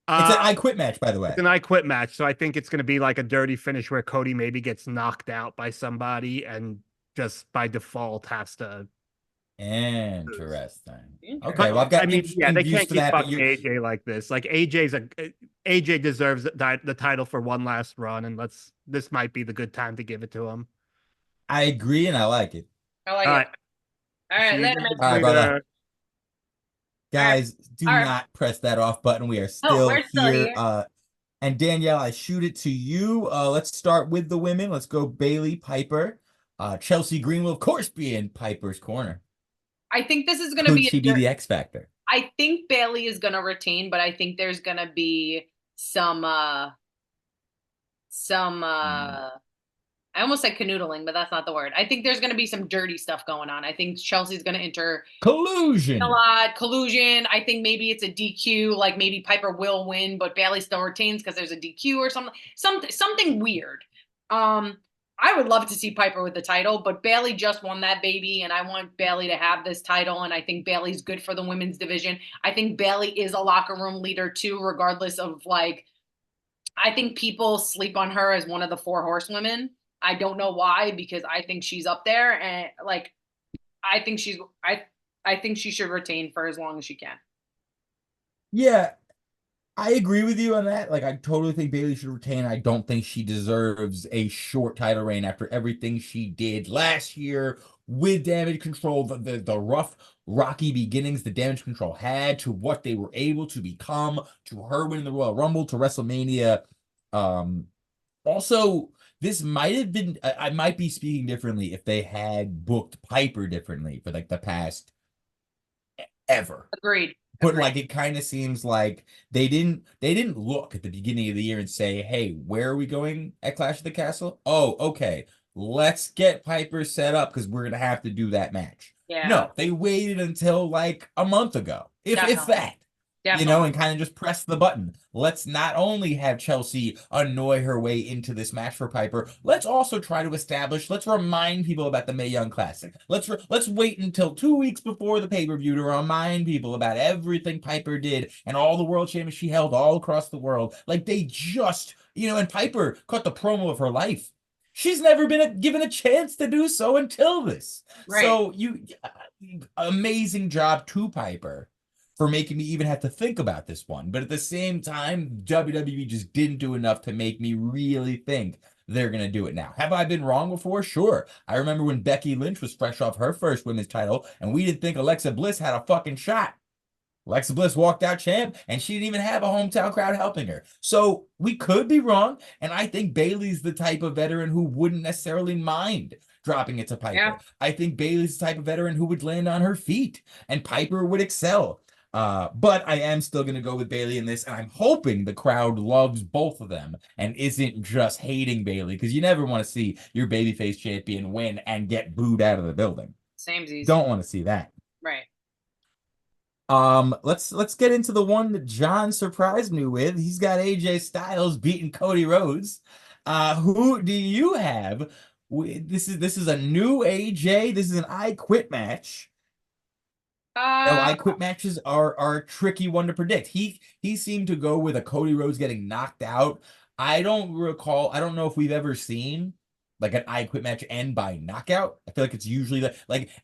It's an I Quit match, by the way. It's an I Quit match, so I think it's going to be like a dirty finish where Cody maybe gets knocked out by somebody and just by default has to. Interesting. Okay, well, I've got. they can't keep fucking AJ like this. Like AJ deserves the title for one last run, and this might be the good time to give it to him. I agree, and I like it. I like it. All right, later, man. All right, brother. Guys, do not press that off button. We are still here. And Danielle, I shoot it to you. Let's start with the women. Let's go Bayley, Piper. Chelsea Green will, of course, be in Piper's corner. I think this is going to be the X Factor. I think Bayley is going to retain, but I think there's going to be some I almost said canoodling, but that's not the word. I think there's going to be some dirty stuff going on. I think Chelsea's going to enter collusion a lot. Collusion. I think maybe it's a DQ. Like maybe Piper will win, but Bailey still retains because there's a DQ or something weird. I would love to see Piper with the title, but Bailey just won that baby, and I want Bailey to have this title, and I think Bailey's good for the women's division. I think Bailey is a locker room leader too, regardless of like, I think people sleep on her as one of the 4 horsewomen. I don't know why, because I think she's up there, and like, I think she should retain for as long as she can. Yeah, I agree with you on that. Like, I totally think Bailey should retain. I don't think she deserves a short title reign after everything she did last year with Damage Control, the rough, rocky beginnings the Damage Control had to what they were able to become, to her winning the Royal Rumble, to WrestleMania. Also, this might have been, I might be speaking differently if they had booked Piper differently for like the past ever. Agreed. But like, it kind of seems like they didn't look at the beginning of the year and say, hey, where are we going at Clash of the Castle? Oh, okay. Let's get Piper set up because we're going to have to do that match. Yeah. No, they waited until like a month ago, if that. Definitely. You know, and kind of just press the button. Let's not only have Chelsea annoy her way into this match for Piper, let's also try to establish, let's remind people about the Mae Young Classic. Let's wait until 2 weeks before the pay-per-view to remind people about everything Piper did and all the world champions she held all across the world. Like, they just, you know, and Piper cut the promo of her life. She's never been given a chance to do so until this. Right. So amazing job to Piper for making me even have to think about this one. But at the same time, WWE just didn't do enough to make me really think they're going to do it now. Have I been wrong before? Sure. I remember when Becky Lynch was fresh off her first women's title, and we didn't think Alexa Bliss had a fucking shot. Alexa Bliss walked out champ, and she didn't even have a hometown crowd helping her. So we could be wrong, and I think Bayley's the type of veteran who wouldn't necessarily mind dropping it to Piper. Yeah. I think Bayley's the type of veteran who would land on her feet, and Piper would excel. But I am still going to go with Bailey in this, and I'm hoping the crowd loves both of them and isn't just hating Bailey, because you never want to see your babyface champion win and get booed out of the building. Samesies. Don't want to see that. Right. Let's get into the one that John surprised me with. He's got AJ Styles beating Cody Rhodes. Who do you have? This is a new AJ. This is an I Quit match. I Quit matches are a tricky one to predict. He seemed to go with a Cody Rhodes getting knocked out. I don't know if we've ever seen like an I Quit match end by knockout. I feel like it's usually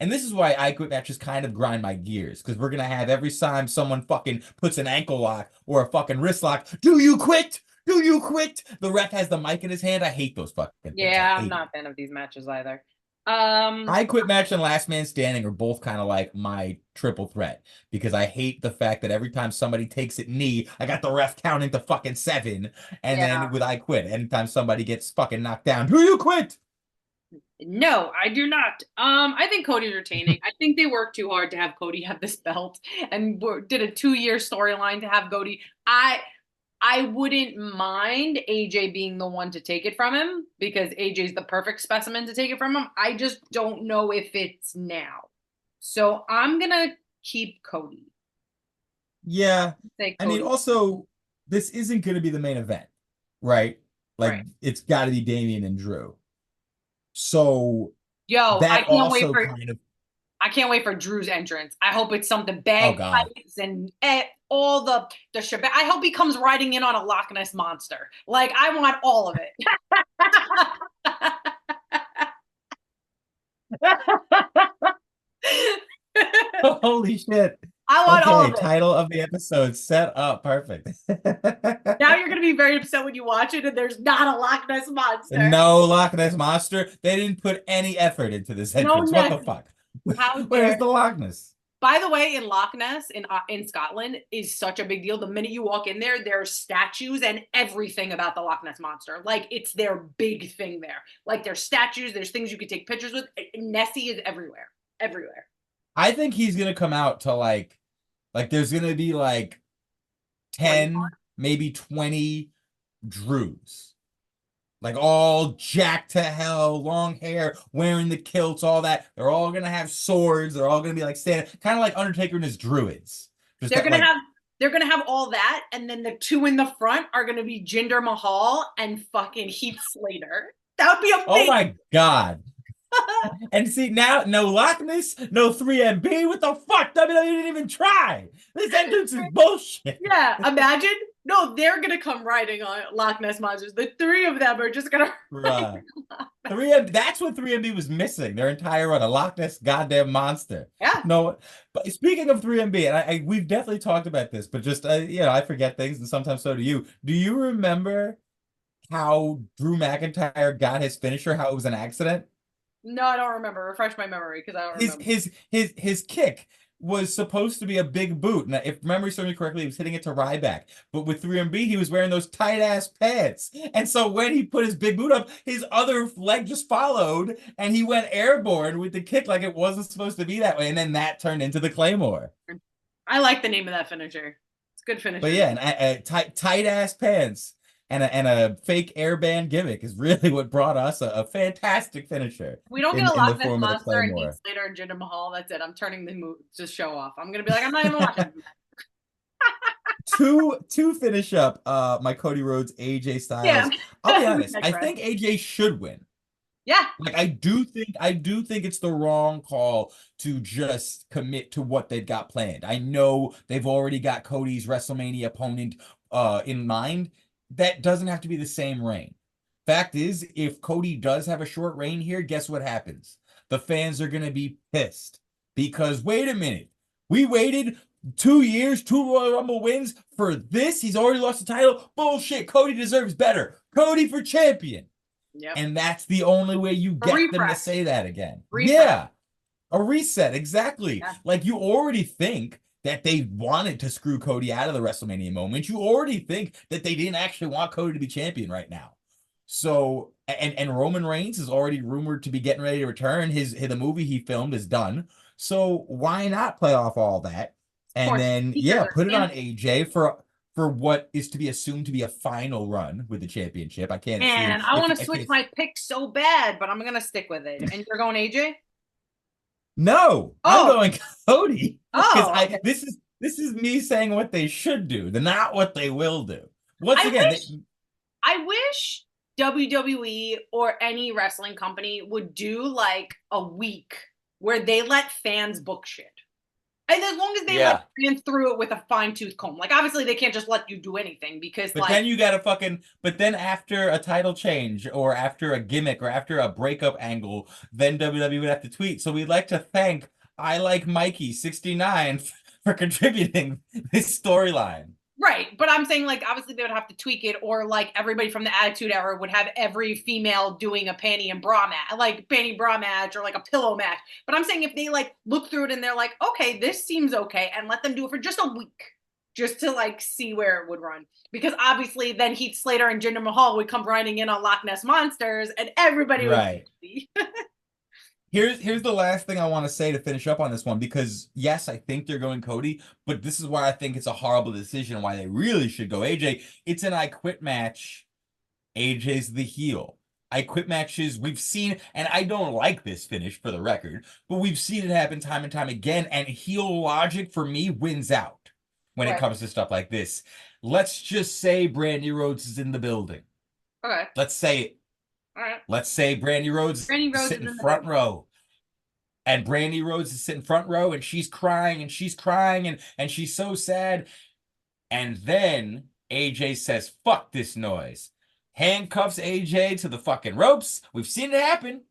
and this is why I Quit matches kind of grind my gears, because we're gonna have every time someone fucking puts an ankle lock or a fucking wrist lock, do you quit? Do you quit? The ref has the mic in his hand. I hate those fucking things. Yeah, I'm not a fan of these matches either. I Quit match and Last Man Standing are both kind of like my triple threat, because I hate the fact that every time somebody takes it knee, I got the ref counting to fucking 7, and then with I Quit, anytime somebody gets fucking knocked down, do you quit? No, I do not. I think Cody's retaining. I think they worked too hard to have Cody have this belt and did a 2-year storyline to have Cody. I wouldn't mind AJ being the one to take it from him, because AJ's the perfect specimen to take it from him. I just don't know if it's now. So I'm going to keep Cody. Yeah. I mean, also, this isn't going to be the main event, right? Like, It's got to be Damian and Drew. So, I can't wait for Drew's entrance. I hope it's something bagpipes and all the shebang. I hope he comes riding in on a Loch Ness monster. Like, I want all of it. Holy shit. I want all of it. Title of the episode set up. Perfect. Now you're going to be very upset when you watch it and there's not a Loch Ness monster. No Loch Ness monster. They didn't put any effort into this entrance. What the fuck? Where's the Loch Ness? By the way, in Loch Ness, in Scotland, is such a big deal. The minute you walk in there, there's statues and everything about the Loch Ness monster. Like, it's their big thing there. Like, there's statues, there's things you could take pictures with. Nessie is everywhere. Everywhere. I think he's gonna come out to like there's gonna be like 10 maybe 20 Drews. Like all jacked to hell, long hair, wearing the kilts, all that. They're all gonna have swords. They're all gonna be like standing, kind of like Undertaker and his druids. Just they're gonna have all that, and then the two in the front are gonna be Jinder Mahal and fucking Heath Slater. That would be amazing. Oh my God. And see, now, no Loch Ness, no 3MB. What the fuck? WWE didn't even try. This entrance is bullshit. Yeah, imagine. No, they're gonna come riding on Loch Ness monsters. The three of them are just gonna. Right. 3MB. That's what 3MB was missing. Their entire run, a Loch Ness goddamn monster. Yeah. No, but speaking of 3MB, and we've definitely talked about this, but just I forget things, and sometimes so do you. Do you remember how Drew McIntyre got his finisher? How it was an accident? No, I don't remember. Refresh my memory because I don't remember. His kick was supposed to be a big boot. Now, if memory serves me correctly, he was hitting it to Ryback. But with 3MB, he was wearing those tight-ass pants. And so when he put his big boot up, his other leg just followed, and he went airborne with the kick like it wasn't supposed to be that way. And then that turned into the Claymore. I like the name of that finisher. It's a good finisher. But yeah, and tight-ass pants and a fake airband gimmick is really what brought us a fantastic finisher. We don't get a Loch Ness monster and Heath Slater and Jinder Mahal. That's it. I'm turning the just show off. I'm gonna be like, I'm not even watching. to finish up my Cody Rhodes AJ Styles. Yeah. I'll be honest. I think AJ should win. Yeah. Like I do think it's the wrong call to just commit to what they've got planned. I know they've already got Cody's WrestleMania opponent in mind. That doesn't have to be the same reign. Fact is, if Cody does have a short reign here, guess what happens? The fans are going to be pissed because, wait a minute, we waited 2 years, 2 Royal Rumble wins for this. He's already lost the title. Bullshit. Cody deserves better. Cody for champion. Yep. And that's the only way you get them to say that again. Refresh. Yeah. A reset. Exactly. Yeah. Like you already think that they wanted to screw Cody out of the WrestleMania moment. You already think that they didn't actually want Cody to be champion right now. So, and Roman Reigns is already rumored to be getting ready to return. The movie he filmed is done. So why not play off all that? And then, put it on AJ for what is to be assumed to be a final run with the championship. I can't. And I want to switch my pick so bad, but I'm going to stick with it. And you're going AJ? No, I'm going Cody. Oh, this is me saying what they should do, not what they will do. Once again, I wish WWE or any wrestling company would do like a week where they let fans book shit. And as long as they let fans through it with a fine-tooth comb. Like, obviously, they can't just let you do anything because, but then you gotta but then after a title change or after a gimmick or after a breakup angle, then WWE would have to tweet. So we'd like to thank I Like Mikey 69 for contributing this storyline. Right, but I'm saying, like, obviously they would have to tweak it, or, like, everybody from the Attitude Era would have every female doing a panty and bra match, like, panty bra match, or, like, a pillow match. But I'm saying if they, like, look through it and they're like, okay, this seems okay, and let them do it for just a week, just to, like, see where it would run. Because, obviously, then Heath Slater and Jinder Mahal would come riding in on Loch Ness Monsters, and everybody would be Here's the last thing I want to say to finish up on this one, because yes, I think they're going Cody, but this is why I think it's a horrible decision and why they really should go AJ. It's an I Quit match. AJ's the heel. I Quit matches we've seen, and I don't like this finish for the record, but we've seen it happen time and time again, and heel logic for me wins out when it comes to stuff like this. Let's just say Brandy Rhodes is in the building. Okay. Let's say it. All right. Let's say Brandy Rhodes is sitting front row. And Brandy Rhodes is sitting front row and she's crying and she's so sad. And then AJ says, fuck this noise. Handcuffs AJ to the fucking ropes. We've seen it happen.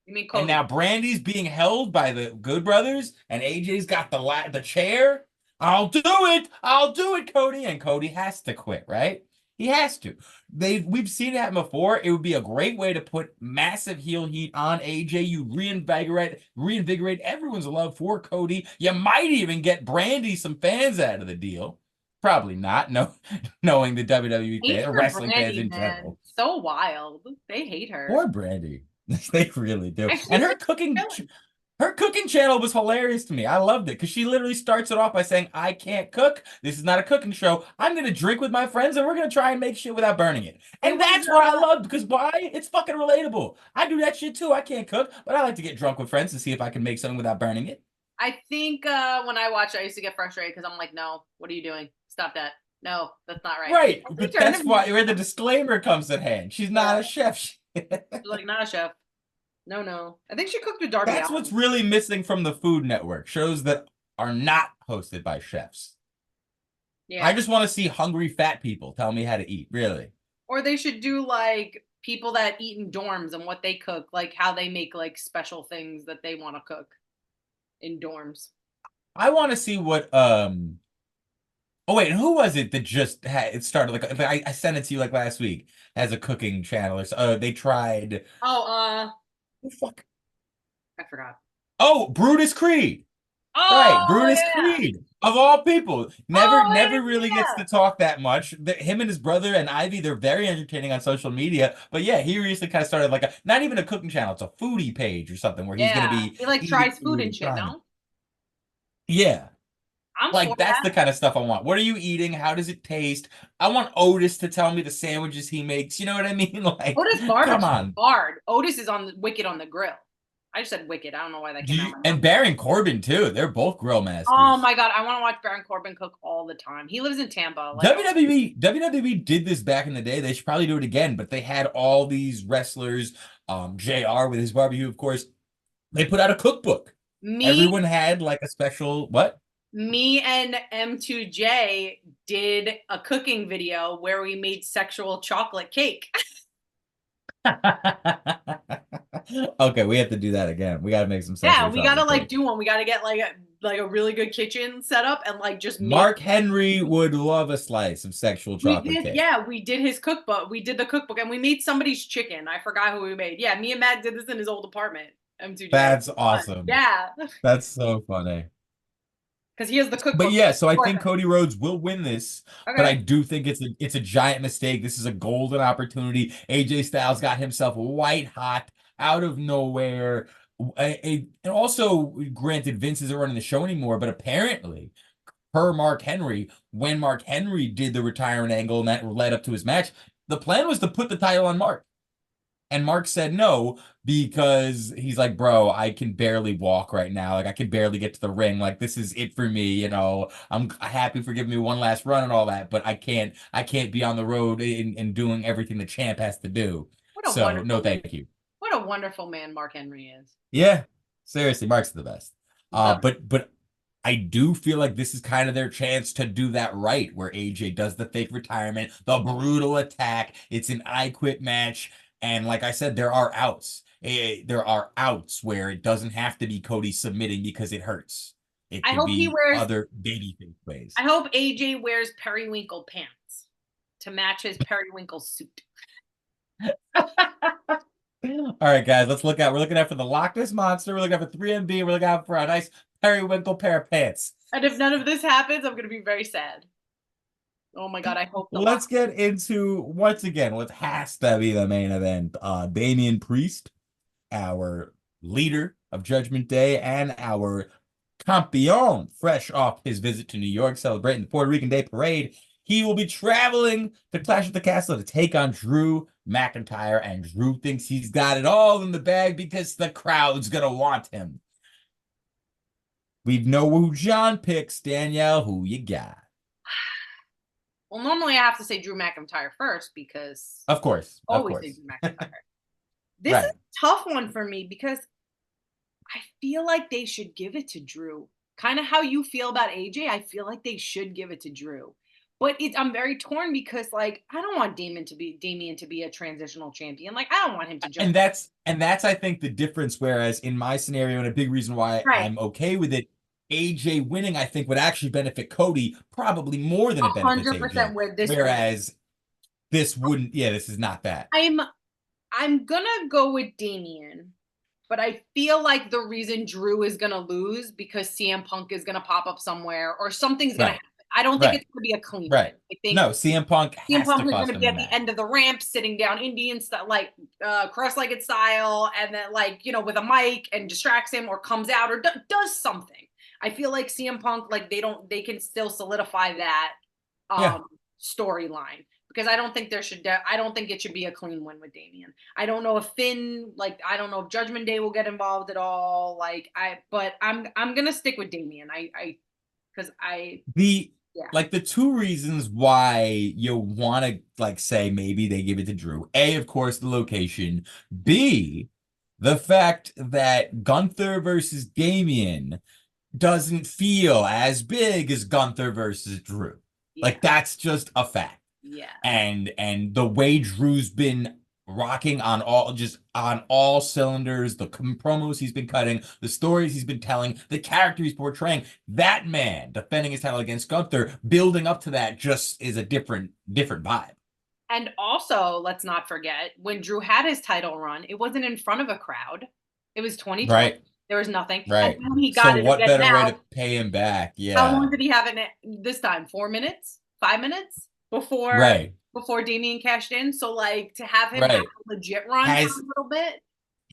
You mean Cody? And now Brandy's being held by the Good Brothers and AJ's got the chair. I'll do it, Cody. And Cody has to quit, right? He has to. We've seen it happen before. It would be a great way to put massive heel heat on AJ. You reinvigorate everyone's love for Cody. You might even get Brandy some fans out of the deal. Probably not, knowing the WWE fans, wrestling fans in general. So wild. They hate her. Poor Brandy. They really do. And her Her cooking channel was hilarious to me. I loved it because she literally starts it off by saying, I can't cook. This is not a cooking show. I'm going to drink with my friends and we're going to try and make shit without burning it. And that's what I loved because why? It's fucking relatable. I do that shit too. I can't cook, but I like to get drunk with friends to see if I can make something without burning it. I think when I watch it, I used to get frustrated because I'm like, no, what are you doing? Stop that. No, that's not right. Right. But that's where the disclaimer comes at hand. She's not a chef. She's like, not a chef. No. I think she cooked with Darby. That's what's really missing from the Food Network. Shows that are not hosted by chefs. Yeah. I just want to see hungry fat people tell me how to eat, really. Or they should do like people that eat in dorms and what they cook, like how they make like special things that they want to cook in dorms. I want to see what oh wait, who was it that just had it started like I sent it to you like last week as a cooking channel or so. They tried fuck. I forgot. Oh, Brutus Creed. Oh, right, Brutus Creed of all people. Never really gets to talk that much. Him and his brother and Ivy, they're very entertaining on social media. But yeah, he recently kind of started like not even a cooking channel, it's a foodie page or something where he's gonna be. He like tries food and shit, no? Yeah. Like that's the kind of stuff I want. What are you eating? How does it taste? I want Otis to tell me the sandwiches he makes. You know what I mean? Like Otis come on. Hard. Otis is on Wicked on the grill. I just said Wicked. I don't know why that came out. And Baron Corbin too. They're both grill masters. Oh my god, I want to watch Baron Corbin cook all the time. He lives in Tampa. Like, WWE did this back in the day. They should probably do it again. But they had all these wrestlers. JR with his barbecue, of course. They put out a cookbook. Everyone had like a special what? Me and M2J did a cooking video where we made sexual chocolate cake. Okay, we have to do that again. We got to make some. Yeah, we got to like do one. We got to get like a really good kitchen set up and like just. Mark Henry would love a slice of sexual chocolate cake. Yeah, we did his cookbook. We did the cookbook and we made somebody's chicken. I forgot who we made. Yeah, me and Matt did this in his old apartment. M2J. That's awesome. Yeah, that's so funny. Because he has the cookbook. But yeah, so I think Cody Rhodes will win this. Okay. But I do think it's a giant mistake. This is a golden opportunity. AJ Styles got himself white hot out of nowhere. And also, granted, Vince isn't running the show anymore, but apparently, per Mark Henry, when Mark Henry did the retirement angle and that led up to his match, the plan was to put the title on Mark. And Mark said no because he's like, bro, I can barely walk right now. Like, I can barely get to the ring. Like, this is it for me. You know, I'm happy for giving me one last run and all that, but I can't be on the road and doing everything the champ has to do. So, no, thank you. What a wonderful man Mark Henry is. Yeah, seriously, Mark's the best. But I do feel like this is kind of their chance to do that right, where AJ does the fake retirement, the brutal attack. It's an I Quit match. And like I said, there are outs. There are outs where it doesn't have to be Cody submitting because it hurts. It could be other babyface ways. I hope AJ wears periwinkle pants to match his periwinkle suit. All right, guys, let's look out. We're looking out for the Loch Ness Monster. We're looking out for 3MB. We're looking out for a nice periwinkle pair of pants. And if none of this happens, I'm going to be very sad. Oh my god, I hope. Let's get into, once again, what has to be the main event. Damian Priest, our leader of Judgment Day, and our campeon, fresh off his visit to New York, celebrating the Puerto Rican Day Parade. He will be traveling to Clash at the Castle to take on Drew McIntyre, and Drew thinks he's got it all in the bag because the crowd's going to want him. We know who John picks. Danielle, who you got? Well, normally I have to say Drew McIntyre first because... Of course. Always say Drew McIntyre. This is a tough one for me because I feel like they should give it to Drew. Kind of how you feel about AJ, I feel like they should give it to Drew. But I'm very torn because, like, I don't want Damian to be a transitional champion. Like, I don't want him to jump. And that's I think the difference. Whereas in my scenario, and a big reason why I'm okay with it, AJ winning, I think, would actually benefit Cody probably more than it benefits 100% AJ. Whereas this wouldn't. Yeah, this is not that. I'm gonna go with Damian, but I feel like the reason Drew is gonna lose because CM Punk is gonna pop up somewhere or something's gonna happen. I don't think Right. it's going to be a clean Right. win. I think No, CM Punk CM has Punk to is cost going to him be the at the match. end of the ramp, sitting down Indian style, like cross-legged style, and then like with a mic and distracts him, or comes out or does something. I feel like CM Punk, like they can still solidify that storyline, because I don't think I don't think it should be a clean win with Damian. I don't know if Finn, I don't know if Judgment Day will get involved at all. But I'm gonna stick with Damian. The two reasons why you want to say maybe they give it to Drew. A, of course, the location. B, the fact that Gunther versus Damian doesn't feel as big as Gunther versus Drew. Yeah. That's just a fact. Yeah. And the way Drew's been rocking on all cylinders, the promos he's been cutting, the stories he's been telling, the character he's portraying, that man defending his title against Gunther, building up to that just is a different vibe. And also, let's not forget, when Drew had his title run, it wasn't in front of a crowd. It was 2020. Right. There was nothing. Right. And he got so what better way to pay him back? Yeah. How long did he have it this time? 4 minutes? 5 minutes? Before Damian cashed in? So, to have him have a legit run for a little bit?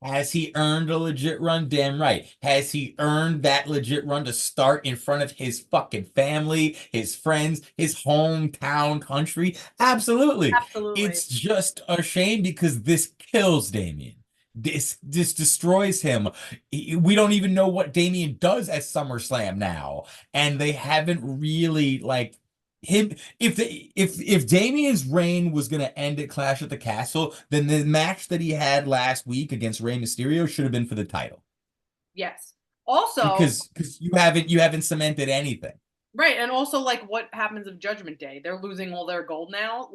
Has he earned a legit run? Damn right. Has he earned that legit run to start in front of his fucking family, his friends, his hometown country? Absolutely. It's just a shame because this kills Damian. This destroys him. We don't even know what Damian does at SummerSlam now, and they haven't really him. If Damian's reign was gonna end at Clash at the Castle, then the match that he had last week against Rey Mysterio should have been for the title. Yes. Also, because you haven't cemented anything. Right, and also what happens of Judgment Day? They're losing all their gold now.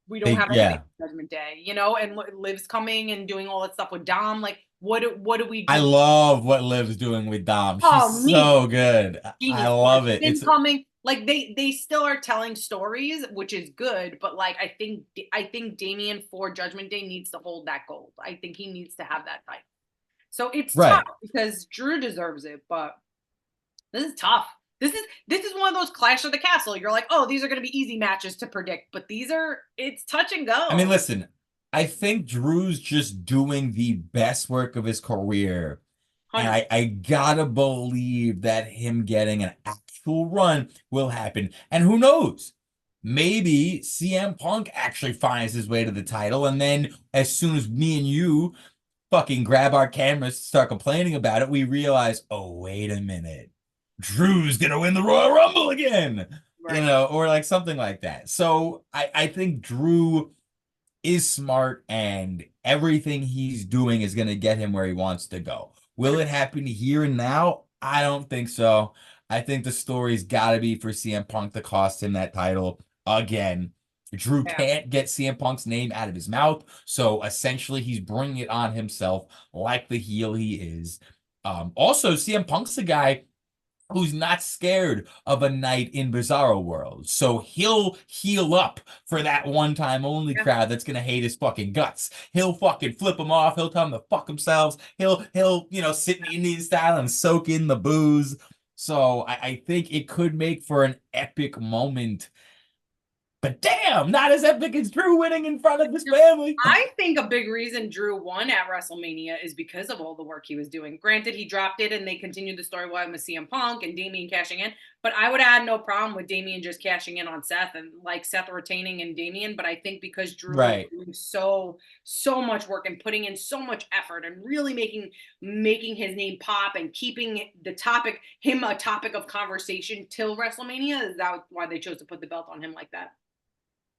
We don't have anything for Judgment Day, and Liv's coming and doing all that stuff with Dom. What do we do? I love what Liv's doing with Dom. She's so good. I love it. It's coming. They still are telling stories, which is good, but I think Damian for Judgment Day needs to hold that gold. I think he needs to have that title. So it's tough because Drew deserves it, but this is tough. This is one of those Clash of the Castle. You're like, oh, these are going to be easy matches to predict, but it's touch and go. I mean, listen, I think Drew's just doing the best work of his career. 100%. And I gotta believe that him getting an actual run will happen. And who knows? Maybe CM Punk actually finds his way to the title. And then as soon as me and you fucking grab our cameras to start complaining about it, we realize, oh, wait a minute. Drew's gonna win the Royal Rumble again, or something like that. So I think Drew is smart, and everything he's doing is gonna get him where he wants to go. Will it happen here and now? I don't think so. I think the story's got to be for CM Punk to cost him that title again. Drew can't get CM Punk's name out of his mouth, so essentially he's bringing it on himself like the heel he is. Also, CM Punk's a guy who's not scared of a night in Bizarro World. So he'll heal up for that one-time only crowd that's going to hate his fucking guts. He'll fucking flip them off. He'll tell them to fuck themselves. He'll sit in Indian style and soak in the booze. So I think it could make for an epic moment. But damn, not as epic as Drew winning in front of his family. I think a big reason Drew won at WrestleMania is because of all the work he was doing. Granted, he dropped it and they continued the storyline with CM Punk and Damian cashing in. But I would have had no problem with Damian just cashing in on Seth and Seth retaining and Damian. But I think because Drew was doing so much work and putting in so much effort and really making his name pop and keeping the topic, him a topic of conversation till WrestleMania, is that why they chose to put the belt on him like that.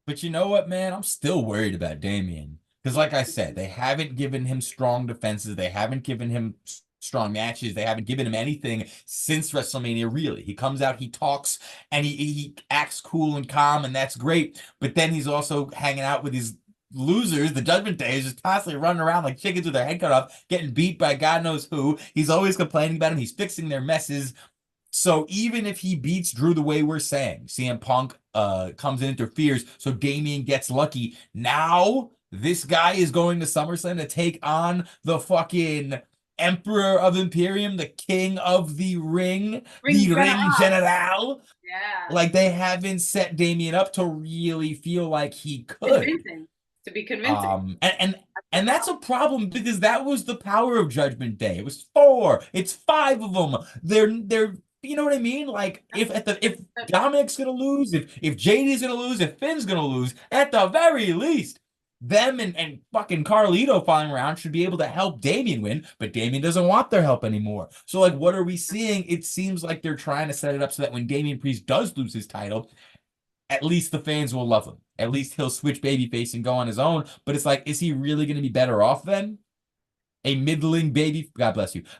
But you know what, man? I'm still worried about Damian. Because like I said, they haven't given him strong defenses. They haven't given him strong matches. They haven't given him anything since WrestleMania, really. He comes out, he talks, and he acts cool and calm, and that's great. But then he's also hanging out with these losers. The Judgment Day is just constantly running around like chickens with their head cut off, getting beat by God knows who. He's always complaining about him. He's fixing their messes. So even if he beats Drew the way we're saying, CM Punk comes and interferes, so Damian gets lucky. Now this guy is going to SummerSlam to take on the fucking Emperor of Imperium, the king of the ring, Ring the general. ring general. Yeah. Like, they haven't set Damian up to really feel like he could. Convincing. To be convincing. And that's a problem, because that was the power of Judgment Day. It was 4. It's 5 of them. They're you know what I mean? Like, if Dominic's gonna lose, if JD's gonna lose, if Finn's gonna lose, at the very least, them and fucking Carlito following around should be able to help Damian win, but Damian doesn't want their help anymore. So, like, what are we seeing? It seems like they're trying to set it up so that when Damian Priest does lose his title, at least the fans will love him. At least he'll switch babyface and go on his own. But it's like, is he really going to be better off then? A middling babyface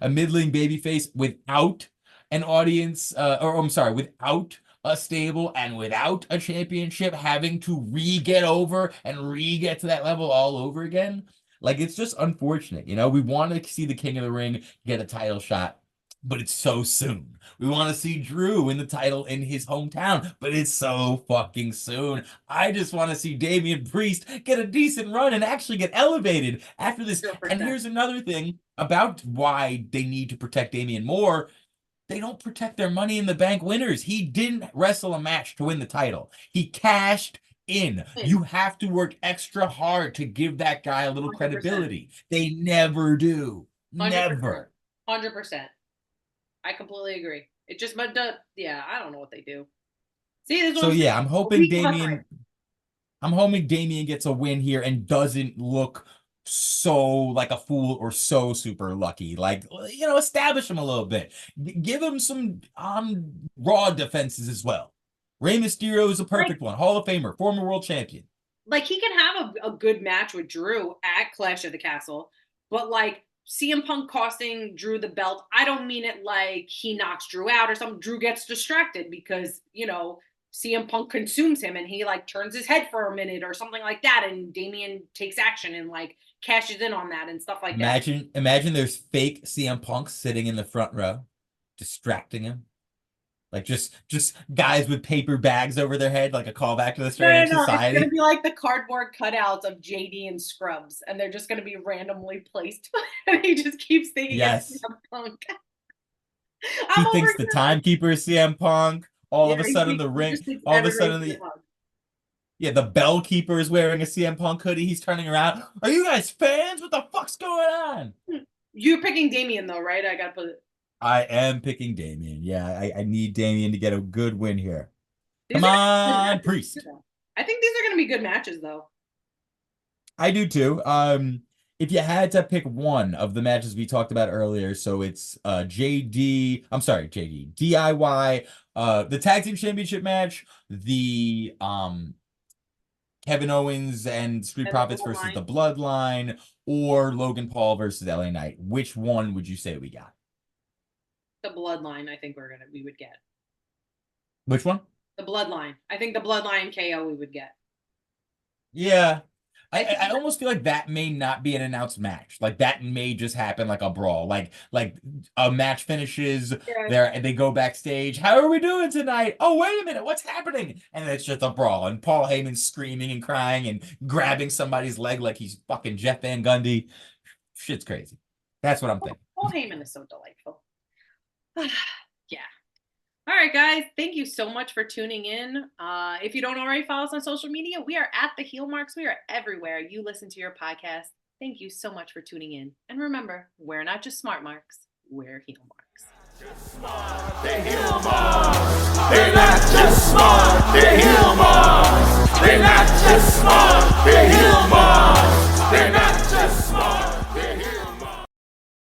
without an audience, without a stable and without a championship, having to get over and get to that level all over again. Like, it's just unfortunate. You know, we want to see the King of the Ring get a title shot, but it's so soon. We want to see Drew win the title in his hometown, but it's so fucking soon. I just want to see Damian Priest get a decent run and actually get elevated after this. 100%. And here's another thing about why they need to protect Damian more. They don't protect their Money in the Bank winners. He didn't wrestle a match to win the title. He cashed in. You have to work extra hard to give that guy a little 100%. credibility. They never do. 100%. Never. 100%. I completely agree. It just, I don't know what they do. See, this So I'm hoping Damian gets a win here and doesn't look so like a fool or so super lucky. Like, you know, establish him a little bit. Give him some Raw defenses as well. Rey Mysterio is a perfect one. Hall of Famer, former world champion. Like, he can have a good match with Drew at Clash of the Castle, but like, CM Punk costing Drew the belt, I don't mean it like he knocks Drew out or something. Drew gets distracted because, you know, CM Punk consumes him and he like turns his head for a minute or something like that, and Damian takes action and like cashes in on that and stuff like that. Imagine there's fake CM Punk sitting in the front row, distracting him. Like, just guys with paper bags over their head, like a callback to the Strange Society. It's going to be like the cardboard cutouts of JD and Scrubs, and they're just going to be randomly placed. And he just keeps thinking it's CM Punk. He thinks the timekeeper is CM Punk. All of a sudden, the bell keeper is wearing a CM Punk hoodie. He's turning around. Are you guys fans? What the fuck's going on? You're picking Damian, though, right? I got to put it. I am picking Damian. Yeah, I need Damian to get a good win here. Come on, Priest. I think these are going to be good matches, though. I do, too. If you had to pick one of the matches we talked about earlier, so it's DIY, the Tag Team Championship match, the Kevin Owens and Street Profits versus the Bloodline, or Logan Paul versus LA Knight. Which one would you say we got? The Bloodline, I think we would get. Which one? The Bloodline. I think the Bloodline KO we would get. Yeah. I almost feel like that may not be an announced match. Like, that may just happen like a brawl. Like a match finishes, they go backstage. How are we doing tonight? Oh, wait a minute, what's happening? And it's just a brawl. And Paul Heyman's screaming and crying and grabbing somebody's leg like he's fucking Jeff Van Gundy. Shit's crazy. That's what I'm thinking. Paul Heyman is so delightful. Yeah. All right, guys. Thank you so much for tuning in. If you don't already follow us on social media, we are at The Heel Marks. We are everywhere you listen to your podcast. Thank you so much for tuning in. And remember, we're not just smart marks, we're heel marks. They're heel marks. They're not just smart, they're heel marks. They're not just smart, they're heel marks.